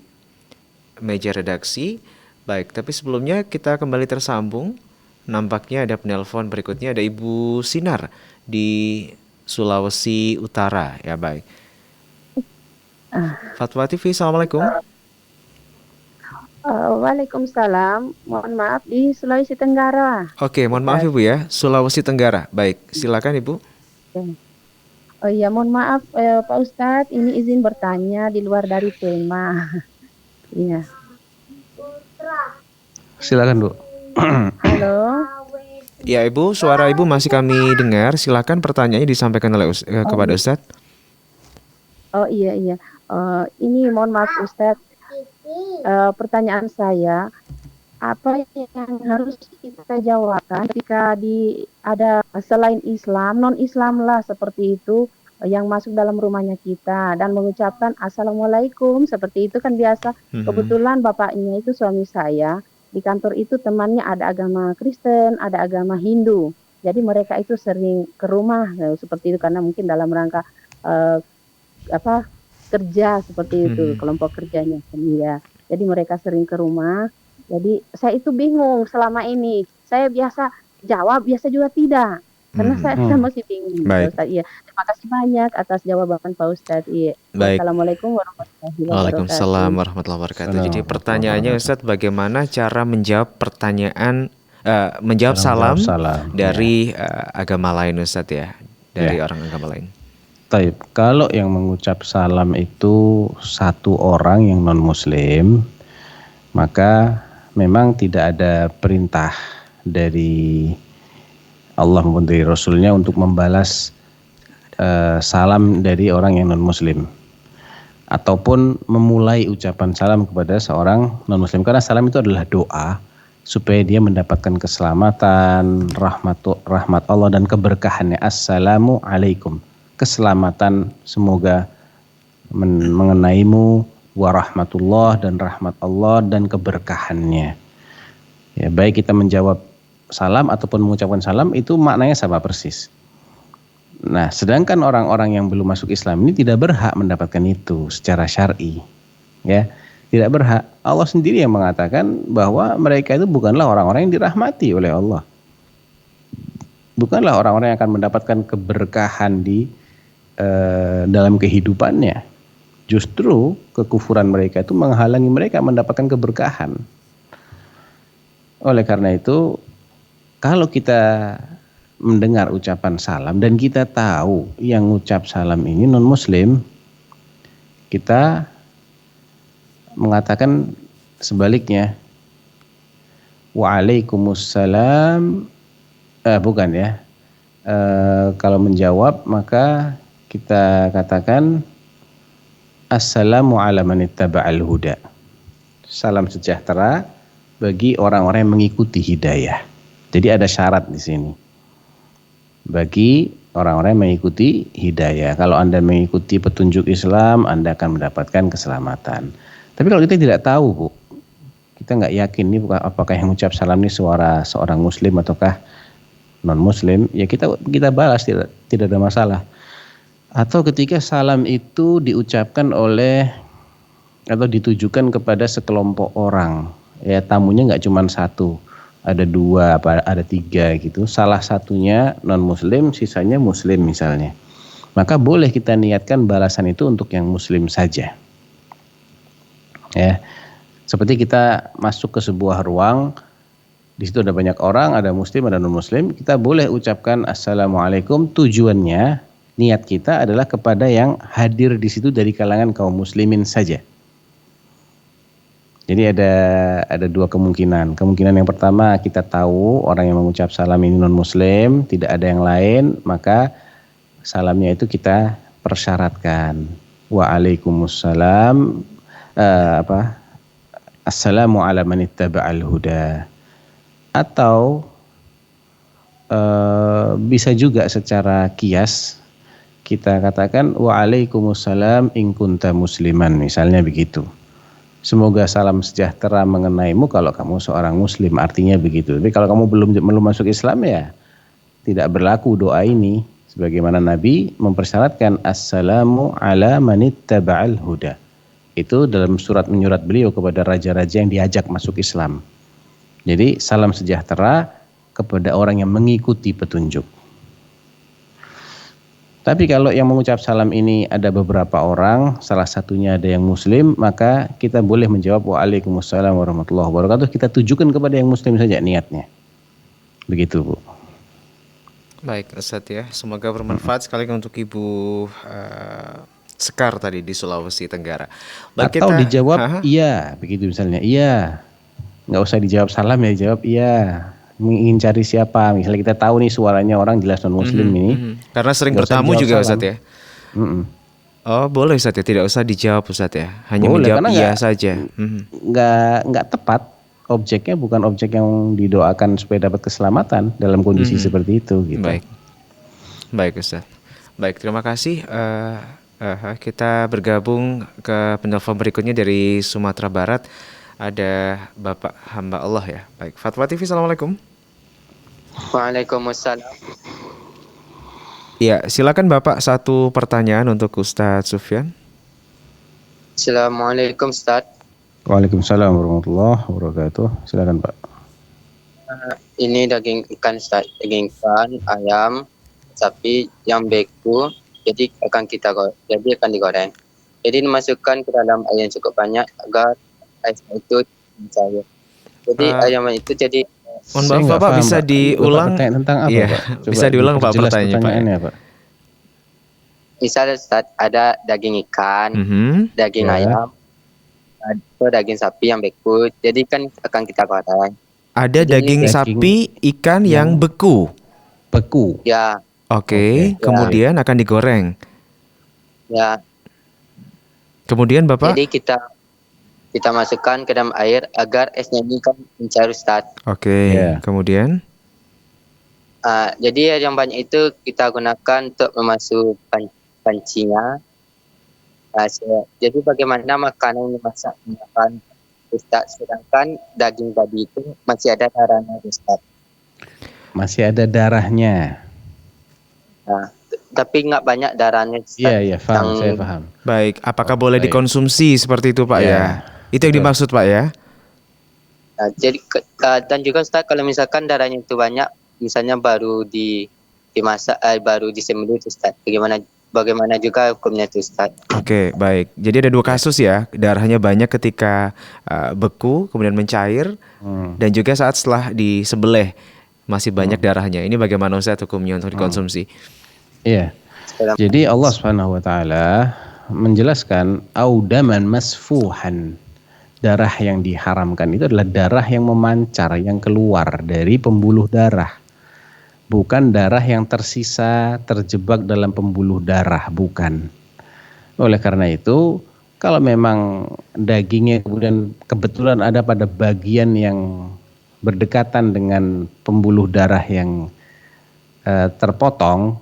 meja redaksi. Baik, tapi sebelumnya kita kembali tersambung. Nampaknya ada penelpon berikutnya, ada Ibu Sinar di Sulawesi Utara, ya baik. Fatwa TV, Assalamualaikum. Waalaikumsalam. Mohon maaf di Sulawesi Tenggara. Oke, mohon maaf Ibu ya, Sulawesi Tenggara. Baik, silakan Ibu. Oh iya, mohon maaf Pak Ustadz, ini izin bertanya di luar dari tema. Iya. silakan Bu. Halo. Ya Ibu, suara Ibu masih kami dengar. Silakan pertanyaannya disampaikan oleh kepada Ustadz. Oh iya. Ini mohon maaf Ustadz. Pertanyaan saya, apa yang harus kita jawabkan ketika ada selain Islam, non Islam lah seperti itu yang masuk dalam rumahnya kita dan mengucapkan Assalamualaikum seperti itu kan biasa. Kebetulan bapaknya itu suami saya. Di kantor itu temannya ada agama Kristen, ada agama Hindu. Jadi mereka itu sering ke rumah seperti itu karena mungkin dalam rangka eh, apa kerja seperti itu kelompok kerjanya. Iya. Jadi mereka sering ke rumah. Jadi saya itu bingung selama ini. Saya biasa jawab, biasa juga tidak. Karena saya masih bingung, Pak Baik. Ustadz. Iya. Terima kasih banyak atas jawaban Pak Ustadz. Iya. Baik. Assalamualaikum warahmatullahi wabarakatuh. Waalaikumsalam warahmatullahi wabarakatuh. Jadi pertanyaannya Ustadz, bagaimana cara menjawab pertanyaan menjawab salam dari agama lain Ustadz ya, dari orang agama lain. Taib, kalau yang mengucap salam itu satu orang yang non muslim, maka memang tidak ada perintah dari Allah maupun dari Rasulnya untuk membalas salam dari orang yang non muslim, ataupun memulai ucapan salam kepada seorang non muslim, karena salam itu adalah doa supaya dia mendapatkan keselamatan, rahmat Allah dan keberkahannya. Assalamu alaikum, keselamatan semoga mengenaimu, warahmatullah dan rahmat Allah dan keberkahannya. Ya, baik kita menjawab salam ataupun mengucapkan salam itu maknanya sama persis. Nah, sedangkan orang-orang yang belum masuk Islam ini tidak berhak mendapatkan itu secara syar'i. Ya, tidak berhak. Allah sendiri yang mengatakan bahwa mereka itu bukanlah orang-orang yang dirahmati oleh Allah. Bukanlah orang-orang yang akan mendapatkan keberkahan di dalam kehidupannya. Justru kekufuran mereka itu menghalangi mereka mendapatkan keberkahan. Oleh karena itu, kalau kita mendengar ucapan salam dan kita tahu yang ucap salam ini non muslim, kita mengatakan sebaliknya, waalaikumsalam, bukan ya, kalau menjawab maka kita katakan assalamu ala man ittaba'al huda, salam sejahtera bagi orang-orang yang mengikuti hidayah. Jadi ada syarat di sini, bagi orang-orang yang mengikuti hidayah. Kalau Anda mengikuti petunjuk Islam, Anda akan mendapatkan keselamatan. Tapi kalau kita tidak tahu, Bu, kita nggak yakin nih apakah yang mengucap salam ini suara seorang muslim ataukah non muslim, ya kita balas, tidak ada masalah. Atau ketika salam itu diucapkan oleh atau ditujukan kepada sekelompok orang, ya tamunya nggak cuma satu, ada dua, ada tiga gitu, salah satunya non muslim, sisanya muslim misalnya, maka boleh kita niatkan balasan itu untuk yang muslim saja. Ya, seperti kita masuk ke sebuah ruang, di situ ada banyak orang, ada muslim, ada non muslim, kita boleh ucapkan assalamualaikum. Tujuannya, niat kita adalah kepada yang hadir di situ dari kalangan kaum muslimin saja. Jadi ada dua kemungkinan. Kemungkinan yang pertama, kita tahu orang yang mengucap salam ini non muslim, tidak ada yang lain, maka salamnya itu kita persyaratkan. Waalaikumsalam, assalamu ala man ittaba'al huda. Atau bisa juga secara kias kita katakan waalaikumsalam in kunta musliman, misalnya begitu. Semoga salam sejahtera mengenaimu kalau kamu seorang muslim, artinya begitu. Tapi kalau kamu belum masuk Islam, ya tidak berlaku doa ini, sebagaimana Nabi mempersyaratkan assalamu ala man ittaba'al huda. Itu dalam menyurat beliau kepada raja-raja yang diajak masuk Islam. Jadi salam sejahtera kepada orang yang mengikuti petunjuk. Tapi kalau yang mengucap salam ini ada beberapa orang, salah satunya ada yang muslim, maka kita boleh menjawab waalaikumsalam warahmatullahi wabarakatuh. Kita tujukan kepada yang muslim saja niatnya. Begitu, Bu. Baik Ustadz ya, semoga bermanfaat sekali untuk Ibu Sekar tadi di Sulawesi Tenggara. Baik, atau kita dijawab iya, begitu misalnya, iya. Nggak usah dijawab salam, ya dijawab iya. Ingin cari siapa? Misalnya kita tahu nih suaranya orang jelas non muslim ini. Karena sering bertamu juga Ustadz ya. Oh boleh Ustadz ya, tidak usah dijawab Ustadz ya, hanya boleh, menjawab iya saja. Nggak tepat, objeknya bukan objek yang didoakan supaya dapat keselamatan dalam kondisi seperti itu gitu. Baik Ustadz. Baik, terima kasih. Kita bergabung ke penelpon berikutnya dari Sumatera Barat. Ada Bapak hamba Allah ya. Baik, Fatwa TV, assalamualaikum. Waalaikumsalam. Ya, silakan Bapak satu pertanyaan untuk Ustadz Sufyan. Assalamualaikum Ustaz. Waalaikumsalam warahmatullahi wabarakatuh. Silakan Pak. Ini daging ikan Ustaz, daging ikan, ayam, sapi yang beku, jadi akan digoreng. Jadi dimasukkan ke dalam air yang cukup banyak agar airnya itu cair. Jadi ayam itu jadi Mohon Saya maaf nggak Bapak, paham, bisa Pak. diulang? Bapak bertanya tentang apa, Iya, Pak? Coba bisa diulang Pak diperjelas pertanyaannya Pak. Pak. misalnya Ustaz ada daging ikan, daging Ya. ayam, atau daging sapi yang beku, jadi kan akan kita goreng. Ada Jadi daging daging sapi, ikan yang beku. Beku. Ya, Oke, Oke. kemudian akan digoreng. ya. Kemudian Bapak? Jadi kita masukkan ke dalam air agar esnya ini kan mencair Ustaz. Oke, Ya. kemudian? Jadi yang banyak itu kita gunakan untuk memasuk pancinya. Jadi bagaimana makanan yang makan Ustaz, sedangkan daging tadi itu masih ada darahnya Ustaz. Masih ada darahnya. Tapi nggak banyak darahnya Ustaz. Iya, paham, saya paham. Baik, apakah Oh, boleh baik. dikonsumsi seperti itu Pak Ya, ya? Itu yang betul. dimaksud Pak ya? Jadi dan juga Ustaz, kalau misalkan darahnya itu banyak, misalnya baru dimasak, baru disembelih Ustaz, bagaimana juga hukumnya itu Ustaz? Oke, baik. Jadi ada dua kasus ya, darahnya banyak ketika beku, kemudian mencair, dan juga saat setelah disembelih masih banyak darahnya. Ini bagaimana Ustaz hukumnya untuk dikonsumsi? Iya. Jadi Allah Subhanahu wa taala menjelaskan audaman masfuhan. Darah yang diharamkan itu adalah darah yang memancar, yang keluar dari pembuluh darah. Bukan darah yang tersisa terjebak dalam pembuluh darah, bukan. Oleh karena itu, kalau memang dagingnya kemudian kebetulan ada pada bagian yang berdekatan dengan pembuluh darah yang terpotong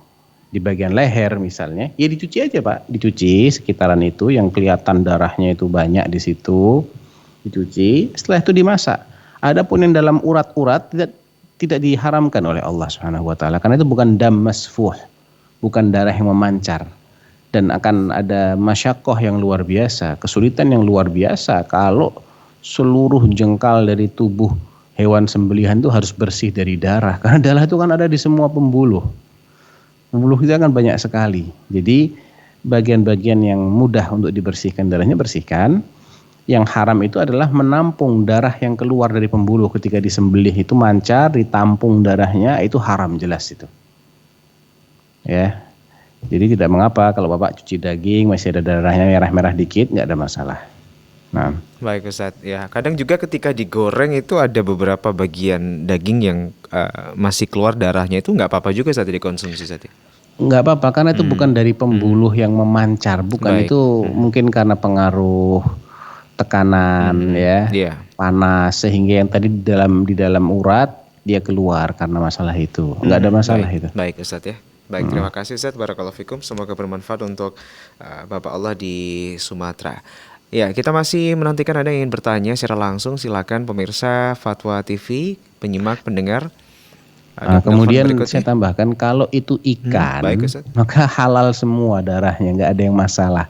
di bagian leher misalnya, ya dicuci aja Pak, dicuci sekitaran itu yang kelihatan darahnya itu banyak di situ, dicuci, setelah itu dimasak. Adapun yang dalam urat-urat tidak diharamkan oleh Allah Subhanahu wa taala karena itu bukan dam masfuh, bukan darah yang memancar. Dan akan ada masyakoh yang luar biasa, kesulitan yang luar biasa kalau seluruh jengkal dari tubuh hewan sembelihan itu harus bersih dari darah, karena darah itu kan ada di semua pembuluh. Pembuluh kita kan banyak sekali. Jadi bagian-bagian yang mudah untuk dibersihkan darahnya bersihkan. Yang haram itu adalah menampung darah yang keluar dari pembuluh ketika disembelih itu mancar, ditampung darahnya, itu haram jelas itu. Ya. Jadi tidak mengapa kalau Bapak cuci daging masih ada darahnya merah-merah dikit, nggak ada masalah. Nah. Baik Ustadz, ya kadang juga ketika digoreng itu ada beberapa bagian daging yang masih keluar darahnya, itu nggak apa-apa juga saat dikonsumsi Ustadz? Nggak apa-apa karena itu bukan dari pembuluh yang memancar, bukan. Baik. Itu mungkin karena pengaruh tekanan panas sehingga yang tadi di dalam urat dia keluar karena masalah itu. Nggak ada masalah itu. Baik Ustadz ya. Baik, terima kasih Ustadz, barakallahu fikum. Semoga bermanfaat untuk Bapak Allah di Sumatera. Ya, kita masih menantikan ada yang ingin bertanya secara langsung. Silakan pemirsa Fatwa TV, penyimak, pendengar. Kemudian saya tambahkan kalau itu ikan, maka halal semua darahnya, nggak ada yang masalah.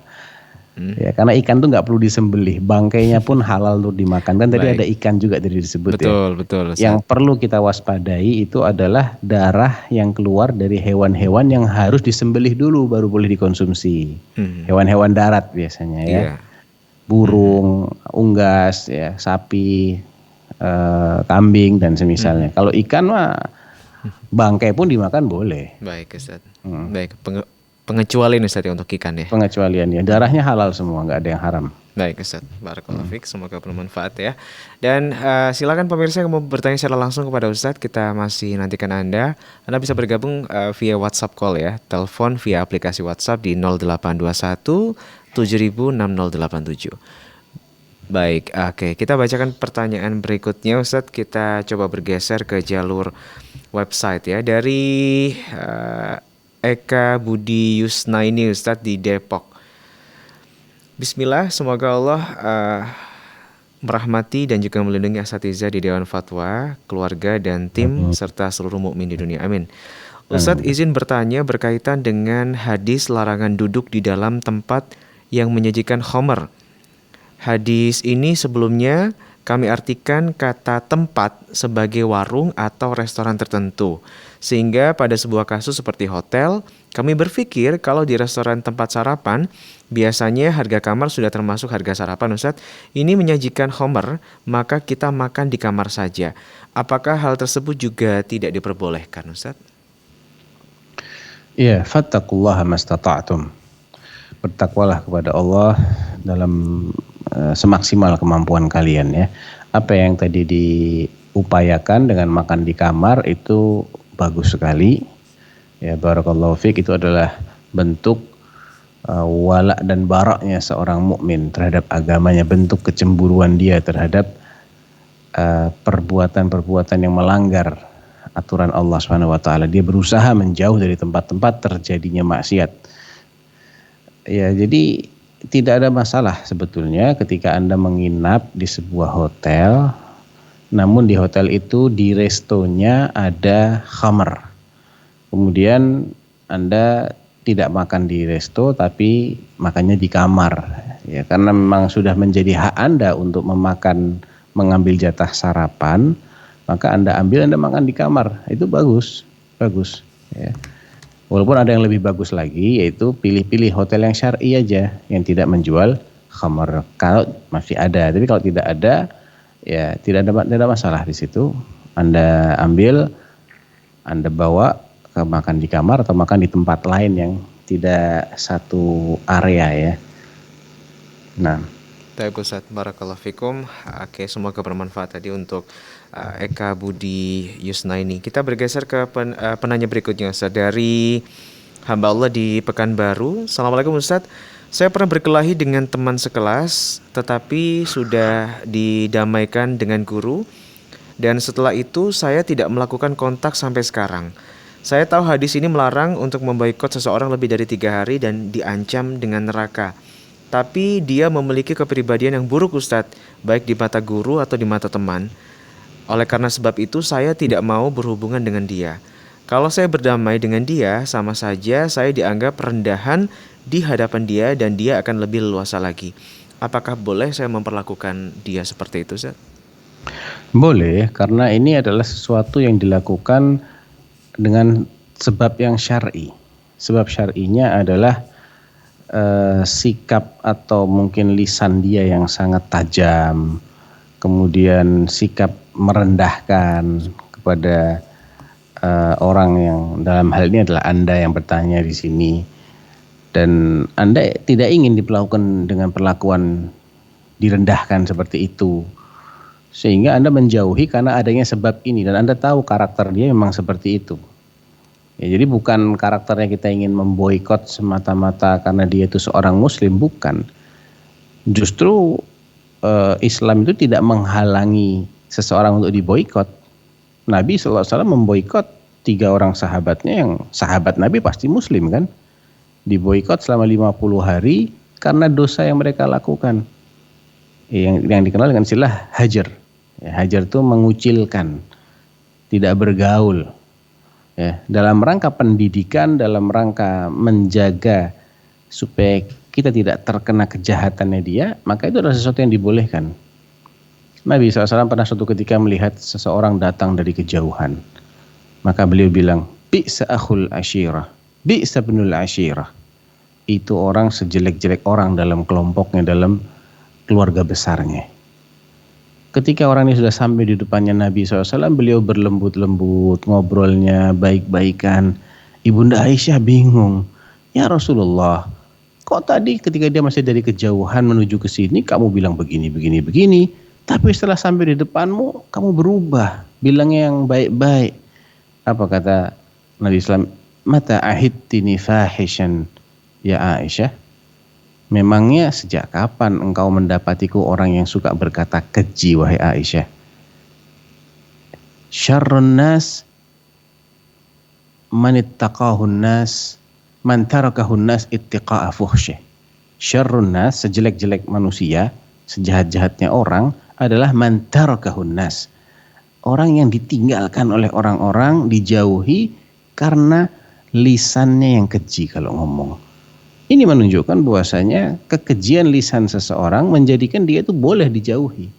Ya, karena ikan tuh nggak perlu disembelih, bangkainya pun halal untuk dimakan. Kan tadi ada ikan juga tadi disebut betul, ya. Yang perlu kita waspadai itu adalah darah yang keluar dari hewan-hewan yang harus disembelih dulu baru boleh dikonsumsi. Hewan-hewan darat biasanya ya. Burung, unggas, ya, sapi, kambing dan semisalnya. Kalau ikan mah bangkai pun dimakan boleh. Baik Ustaz. Baik, pengecualian Ustaz ya untuk ikan ya. Pengecualian ya. Darahnya halal semua, nggak ada yang haram. Baik Ustaz. Barakallahu fiik, semoga bermanfaat ya. Dan silakan pemirsa yang mau bertanya secara langsung kepada Ustaz, kita masih nantikan Anda. Anda bisa bergabung via WhatsApp call ya. Telepon via aplikasi WhatsApp di 0821 706087. Baik, oke. Kita bacakan pertanyaan berikutnya Ustadz. Kita coba bergeser ke jalur website ya. Dari Eka Budi Yusnaini Ustadz di Depok. Bismillah, semoga Allah merahmati dan juga melindungi asatidzah di Dewan Fatwa, keluarga dan tim serta seluruh mukmin di dunia. Amin. Ustadz izin bertanya berkaitan dengan hadis larangan duduk di dalam tempat yang menyajikan khamar. Hadis ini sebelumnya kami artikan kata tempat sebagai warung atau restoran tertentu. Sehingga pada sebuah kasus seperti hotel, kami berpikir kalau di restoran tempat sarapan, biasanya harga kamar sudah termasuk harga sarapan, Ustadz. Ini menyajikan khamar, maka kita makan di kamar saja. Apakah hal tersebut juga tidak diperbolehkan, Ustadz? Ya, fattaqullaha mastata'tum. Bertakwalah kepada Allah dalam semaksimal kemampuan kalian ya. Apa yang tadi diupayakan dengan makan di kamar itu bagus sekali. Ya, barakallahu fiik, itu adalah bentuk wala dan baraknya seorang mukmin terhadap agamanya, bentuk kecemburuan dia terhadap perbuatan-perbuatan yang melanggar aturan Allah Subhanahu wa taala. Dia berusaha menjauh dari tempat-tempat terjadinya maksiat. Ya, jadi tidak ada masalah sebetulnya ketika Anda menginap di sebuah hotel, namun di hotel itu di restonya ada khamar. Kemudian Anda tidak makan di resto tapi makannya di kamar. Ya, karena memang sudah menjadi hak Anda untuk mengambil jatah sarapan, maka Anda ambil, Anda makan di kamar. Itu bagus ya. Walaupun ada yang lebih bagus lagi, yaitu pilih-pilih hotel yang syar'i aja, yang tidak menjual khamar. Kalau masih ada, tapi kalau tidak ada, ya tidak ada masalah di situ. Anda ambil, Anda bawa ke makan di kamar atau makan di tempat lain yang tidak satu area ya. Nah, Baik Ustaz, barakallahu fikum. Oke, semoga bermanfaat tadi untuk Eka Budi Yusnaini. Kita bergeser ke penanya berikutnya Ustaz, dari hamba Allah di Pekanbaru. Assalamualaikum Ustaz. Saya pernah berkelahi dengan teman sekelas, tetapi sudah didamaikan dengan guru. Dan setelah itu saya tidak melakukan kontak sampai sekarang. Saya tahu hadis ini melarang untuk memboikot seseorang lebih dari 3 hari dan diancam dengan neraka. Tapi dia memiliki kepribadian yang buruk Ustadz, baik di mata guru atau di mata teman. Oleh karena sebab itu saya tidak mau berhubungan dengan dia. Kalau saya berdamai dengan dia, sama saja saya dianggap rendahan di hadapan dia dan dia akan lebih leluasa lagi. Apakah boleh saya memperlakukan dia seperti itu Ustadz? Boleh, karena ini adalah sesuatu yang dilakukan dengan sebab yang syar'i. Sebab syar'inya adalah sikap atau mungkin lisan dia yang sangat tajam, kemudian sikap merendahkan kepada orang yang dalam hal ini adalah Anda yang bertanya di sini, dan Anda tidak ingin diperlakukan dengan perlakuan direndahkan seperti itu, sehingga Anda menjauhi karena adanya sebab ini, dan Anda tahu karakter dia memang seperti itu. Ya, jadi bukan karakternya kita ingin memboikot semata-mata karena dia itu seorang muslim, bukan. Justru Islam itu tidak menghalangi seseorang untuk diboikot. Nabi SAW memboikot 3 orang sahabatnya yang sahabat Nabi pasti muslim kan. Diboikot selama 50 hari karena dosa yang mereka lakukan. Yang dikenal dengan istilah hajar. Ya, hajar itu mengucilkan, tidak bergaul. Ya, dalam rangka pendidikan, dalam rangka menjaga supaya kita tidak terkena kejahatannya dia, maka itu adalah sesuatu yang dibolehkan. Nabi SAW pernah suatu ketika melihat seseorang datang dari kejauhan, maka beliau bilang, bi'sa akhul ashirah, bi'sa ibnul ashirah. Itu orang sejelek-jelek orang dalam kelompoknya, dalam keluarga besarnya. Ketika orang ini sudah sampai di depannya Nabi SAW, beliau berlembut-lembut, ngobrolnya baik-baikan. Ibunda Aisyah bingung, ya Rasulullah, kok tadi ketika dia masih dari kejauhan menuju ke sini, kamu bilang begini, tapi setelah sampai di depanmu, kamu berubah, bilangnya yang baik-baik. Apa kata Nabi SAW? Mata ahidtini fahishan ya Aisyah. Memangnya sejak kapan engkau mendapatiku orang yang suka berkata keji, wahai Aisyah? Syarrun nas man ittaqahun nas man tarakahun nas ittiqa'a fuhsyih. Syarrun nas, sejelek-jelek manusia, sejahat-jahatnya orang adalah man tarakahun nas. Orang yang ditinggalkan oleh orang-orang, dijauhi karena lisannya yang keji kalau ngomong. Ini menunjukkan bahwasanya kekejian lisan seseorang menjadikan dia itu boleh dijauhi.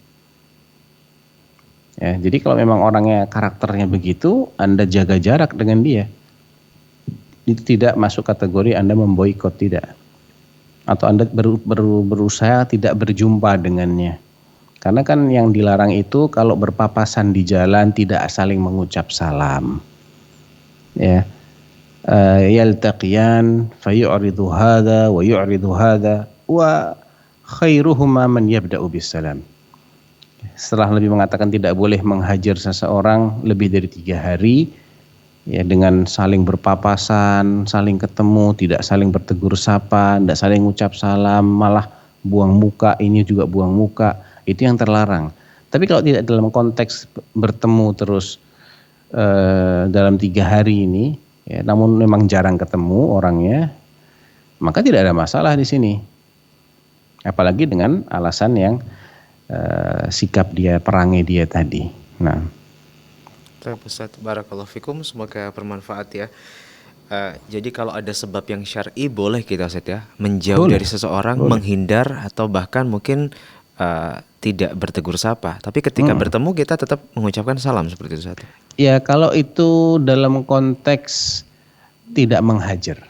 Ya, jadi kalau memang orangnya karakternya begitu, Anda jaga jarak dengan dia. Itu tidak masuk kategori Anda memboikot, tidak. Atau Anda berusaha tidak berjumpa dengannya. Karena kan yang dilarang itu kalau berpapasan di jalan tidak saling mengucap salam. Ya. Yaltaqiyan fayu'ridu hadha wa yu'ridu hadha wa khairuhuma man yabda'u bisalam. Setelah Nabi mengatakan tidak boleh menghajar seseorang lebih dari 3 hari, ya, dengan saling berpapasan, saling ketemu, tidak saling bertegur sapa, tidak saling ucap salam, malah buang muka, ini juga buang muka, itu yang terlarang. Tapi kalau tidak dalam konteks bertemu terus dalam 3 hari ini, ya, namun memang jarang ketemu orangnya, maka tidak ada masalah di sini. Apalagi dengan alasan yang sikap dia, perangai dia tadi. Nah, Ustaz, barakallahu fikum, semoga bermanfaat ya. Jadi kalau ada sebab yang syar'i boleh kita Ustaz ya, menjauh dari seseorang, menghindar atau bahkan mungkin tidak bertegur sapa. Tapi ketika bertemu kita tetap mengucapkan salam seperti itu Ustaz. Ya kalau itu dalam konteks tidak menghajar.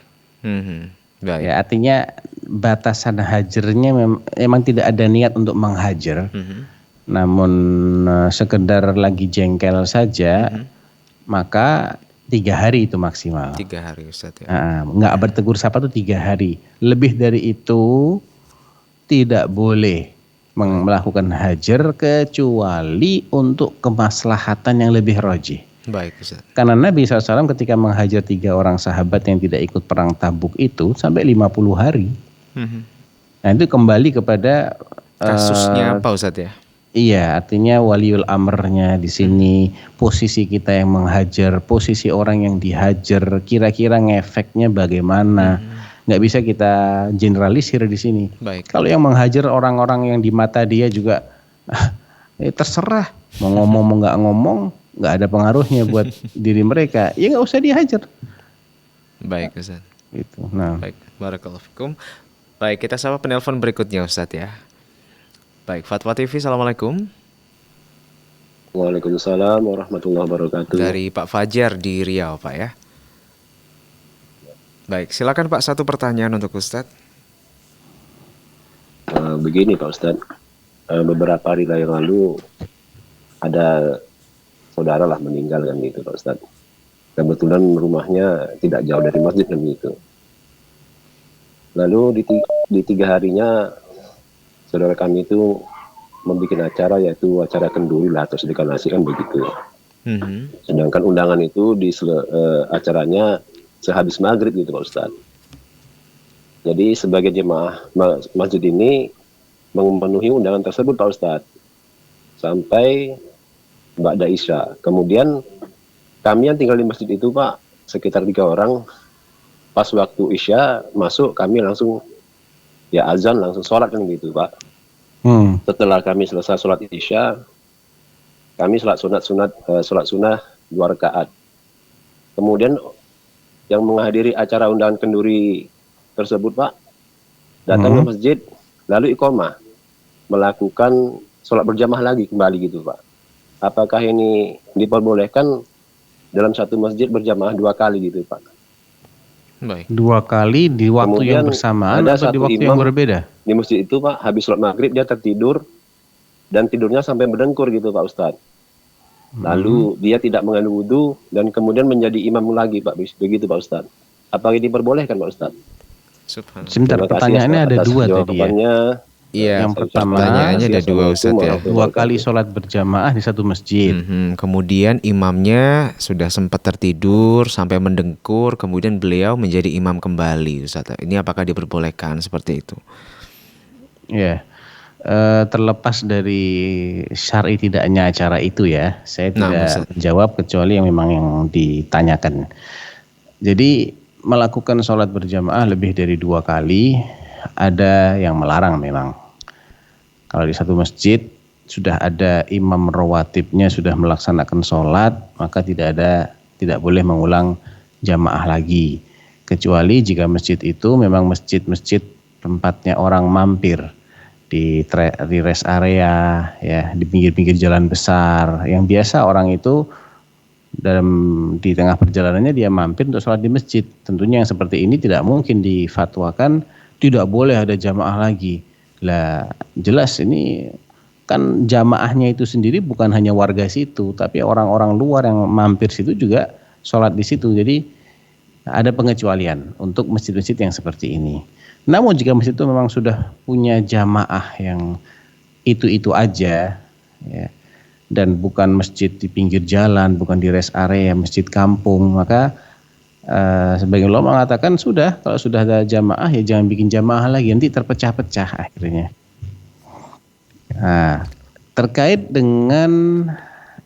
Baik. Ya, artinya batasan hajarnya memang tidak ada niat untuk menghajar. Namun sekedar lagi jengkel saja, maka 3 hari itu maksimal. 3 hari Ustaz ya. Nggak bertegur sapa tuh 3 hari. Lebih dari itu tidak boleh melakukan hajar kecuali untuk kemaslahatan yang lebih rajih. Baik Ustaz. Karena Nabi SAW ketika menghajar 3 orang sahabat yang tidak ikut perang Tabuk itu sampai 50 hari. Nah itu kembali kepada kasusnya apa Ustaz ya? Iya, artinya waliul amrnya di sini, posisi kita yang menghajar, posisi orang yang dihajar, kira-kira ngefeknya bagaimana. Nggak bisa kita generalisir di sini. Baik. Kalau yang menghajar orang-orang yang di mata dia juga terserah mau ngomong mau nggak ngomong, nggak ada pengaruhnya buat diri mereka, ya nggak usah dihajar. Baik Ustaz. Itu. Nah. Baik, barakallahu fikum. Baik, kita sapa penelpon berikutnya Ustaz ya. Baik, Fatwa TV, assalamualaikum. Waalaikumsalam warahmatullahi wabarakatuh. Dari Pak Fajar di Riau, Pak ya. Baik, silakan Pak, satu pertanyaan untuk Ustadz. Begini Pak Ustadz, beberapa hari yang lalu ada saudara lah meninggal kan gitu Pak Ustadz. Kebetulan rumahnya tidak jauh dari masjid kan gitu. Lalu di 3 harinya saudara kami itu membuat acara, yaitu acara kenduri lah atau sedekah nasi kan begitu. Sedangkan undangan itu di acaranya sehabis maghrib gitu Pak Ustadz. Jadi sebagai jemaah masjid ini memenuhi undangan tersebut Pak Ustadz sampai ba'da isya. Kemudian kami yang tinggal di masjid itu Pak sekitar 3 orang, pas waktu isya masuk kami langsung ya azan langsung sholat kan gitu Pak. Setelah kami selesai sholat isya, kami sholat sunnah 2 rakaat. Kemudian yang menghadiri acara undangan kenduri tersebut Pak datang ke masjid lalu iqamah melakukan sholat berjamaah lagi kembali gitu Pak. Apakah ini diperbolehkan dalam satu masjid berjamaah 2 kali gitu Pak? Baik. 2 kali di waktu Kemudian yang bersamaan ada atau di satu waktu imam yang berbeda? Di masjid itu Pak habis sholat maghrib dia tertidur dan tidurnya sampai berdengkur gitu Pak Ustadz. Lalu dia tidak mengambil wudhu dan kemudian menjadi imam lagi Pak, begitu Pak Ustadz. Apakah ini diperbolehkan Pak Ustadz? Subhanallah. Sebentar, pertanyaannya ada 2 tadi ya. Iya, yang pertama pertanyaannya ada 2 Ustadz ya. 2 kali sholat berjamaah di satu masjid. Kemudian imamnya sudah sempat tertidur sampai mendengkur, kemudian beliau menjadi imam kembali Ustadz. Ini apakah diperbolehkan seperti itu? Ya, terlepas dari syar'i tidaknya acara itu ya, saya tidak menjawab kecuali yang memang yang ditanyakan. Jadi melakukan sholat berjamaah lebih dari 2 kali ada yang melarang memang. Kalau di satu masjid sudah ada imam rawatibnya sudah melaksanakan sholat, maka tidak boleh mengulang jamaah lagi. Kecuali jika masjid itu memang masjid-masjid tempatnya orang mampir di rest area, ya, di pinggir-pinggir jalan besar, yang biasa orang itu di tengah perjalanannya dia mampir untuk sholat di masjid. Tentunya yang seperti ini tidak mungkin difatwakan tidak boleh ada jamaah lagi. Lah jelas ini kan jamaahnya itu sendiri bukan hanya warga situ, tapi orang-orang luar yang mampir situ juga sholat di situ. Jadi ada pengecualian untuk masjid-masjid yang seperti ini. Namun jika masjid itu memang sudah punya jamaah yang itu aja, ya, dan bukan masjid di pinggir jalan, bukan di rest area, masjid kampung, maka sebagian ulama mengatakan kalau sudah ada jamaah ya jangan bikin jamaah lagi, nanti terpecah-pecah akhirnya. Nah, terkait dengan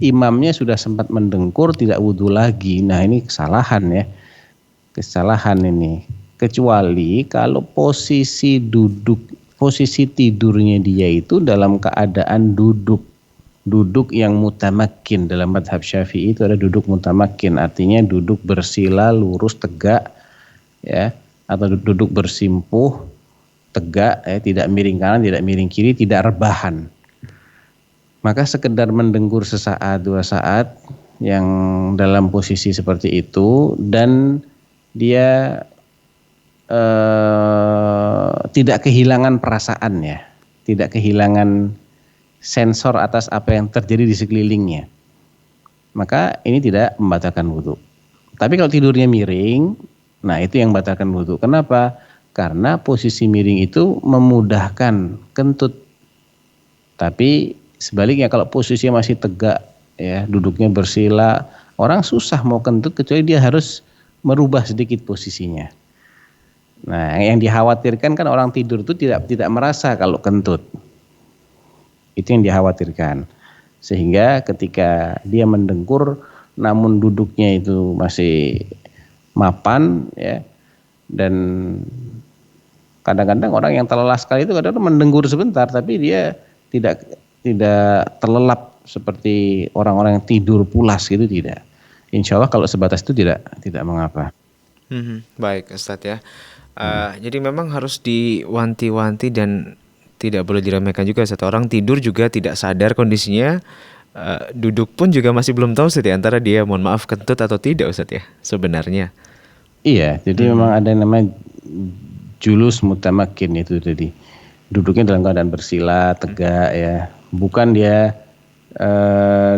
imamnya sudah sempat mendengkur tidak wudhu lagi, nah ini kesalahan ini. Kecuali kalau posisi tidurnya dia itu dalam keadaan duduk yang mutamakin. Dalam madhab Syafi'i itu ada duduk mutamakin, artinya duduk bersila lurus tegak, ya, atau duduk bersimpuh tegak, ya, tidak miring kanan, tidak miring kiri, tidak rebahan. Maka sekedar mendengkur sesaat 2 saat yang dalam posisi seperti itu dan dia tidak kehilangan perasaannya, tidak kehilangan sensor atas apa yang terjadi di sekelilingnya, maka ini tidak membatalkan wudhu. Tapi kalau tidurnya miring, nah itu yang membatalkan wudhu. Kenapa? Karena posisi miring itu memudahkan kentut. Tapi sebaliknya kalau posisinya masih tegak, ya, duduknya bersila, orang susah mau kentut kecuali dia harus merubah sedikit posisinya. Nah, yang dikhawatirkan kan orang tidur itu tidak merasa kalau kentut. Itu yang dikhawatirkan. Sehingga ketika dia mendengkur namun duduknya itu masih mapan, ya, dan kadang-kadang orang yang terlelap sekali itu kadang-kadang mendengkur sebentar tapi dia tidak terlelap seperti orang-orang yang tidur pulas gitu, tidak. Insya Allah kalau sebatas itu tidak mengapa. Baik Ustadz, ya. Jadi memang harus diwanti-wanti dan tidak boleh diremehkan juga. Satu orang tidur juga tidak sadar kondisinya, duduk pun juga masih belum tahu Ustadz, ya, antara dia mohon maaf kentut atau tidak Ustadz, ya, sebenarnya. Iya, jadi memang ada yang namanya julus mutamakin itu, jadi duduknya dalam keadaan bersila tegak, ya, bukan dia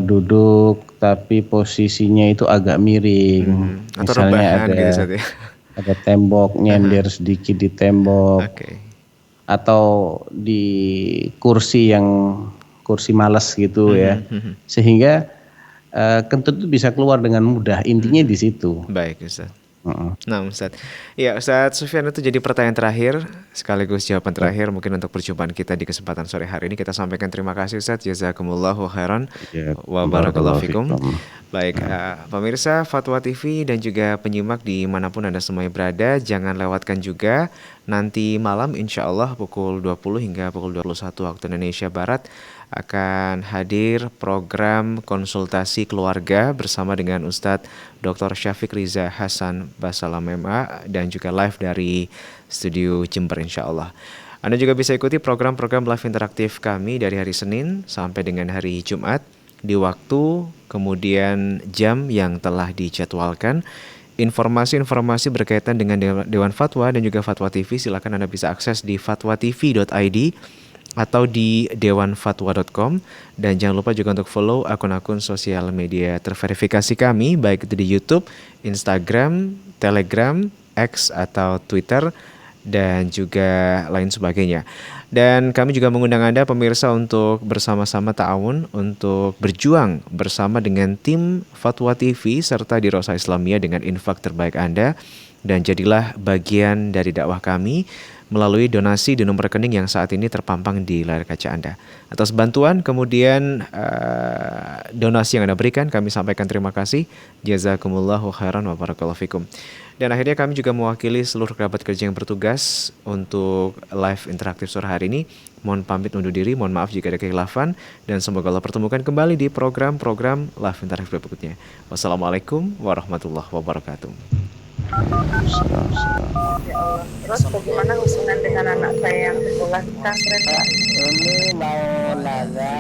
duduk tapi posisinya itu agak miring, atau misalnya rebahan gitu Ustadz, ya. ada tembok, nyender sedikit di tembok, atau di kursi malas gitu, ya, sehingga kentut itu bisa keluar dengan mudah. Intinya di situ. Baik Ustaz. Nah Ustaz, ya Ustaz Sufyan, itu jadi pertanyaan terakhir sekaligus jawaban terakhir mungkin untuk perjumpaan kita di kesempatan sore hari ini. Kita sampaikan terima kasih Ustaz, jazakumullahu khairan wa barakallahu fikum. Baik, pemirsa Fatwa TV dan juga penyimak dimanapun Anda semuanya berada, jangan lewatkan juga nanti malam insya Allah pukul 20 hingga pukul 21 waktu Indonesia Barat akan hadir program konsultasi keluarga bersama dengan Ustadz Dr. Syafiq Riza Hasan Basalam MA dan juga live dari studio Jember insya Allah. Anda juga bisa ikuti program-program live interaktif kami dari hari Senin sampai dengan hari Jumat di waktu kemudian jam yang telah dijadwalkan. Informasi-informasi berkaitan dengan Dewan Fatwa dan juga Fatwa TV silakan Anda bisa akses di fatwatv.id atau di dewanfatwa.com, dan jangan lupa juga untuk follow akun-akun sosial media terverifikasi kami baik itu di YouTube, Instagram, Telegram, X atau Twitter dan juga lain sebagainya. Dan kami juga mengundang Anda pemirsa untuk bersama-sama ta'awun untuk berjuang bersama dengan tim Fatwa TV serta di Rosa Islamiyah dengan infak terbaik Anda, dan jadilah bagian dari dakwah kami melalui donasi di nomor rekening yang saat ini terpampang di layar kaca Anda. Atas bantuan kemudian donasi yang Anda berikan, kami sampaikan terima kasih. Jazakumullahu khairan wa barakallahu fikum. Dan akhirnya kami juga mewakili seluruh kerabat kerja yang bertugas untuk live interaktif sore hari ini. Mohon pamit undur diri, mohon maaf jika ada kekhilafan, dan semoga Allah pertemukan kembali di program-program live interaktif berikutnya. Wassalamualaikum warahmatullahi wabarakatuh. Ya Allah. Terus bagaimana hubungan dengan anak saya yang sekolah di pesantren? Ini mau nanya.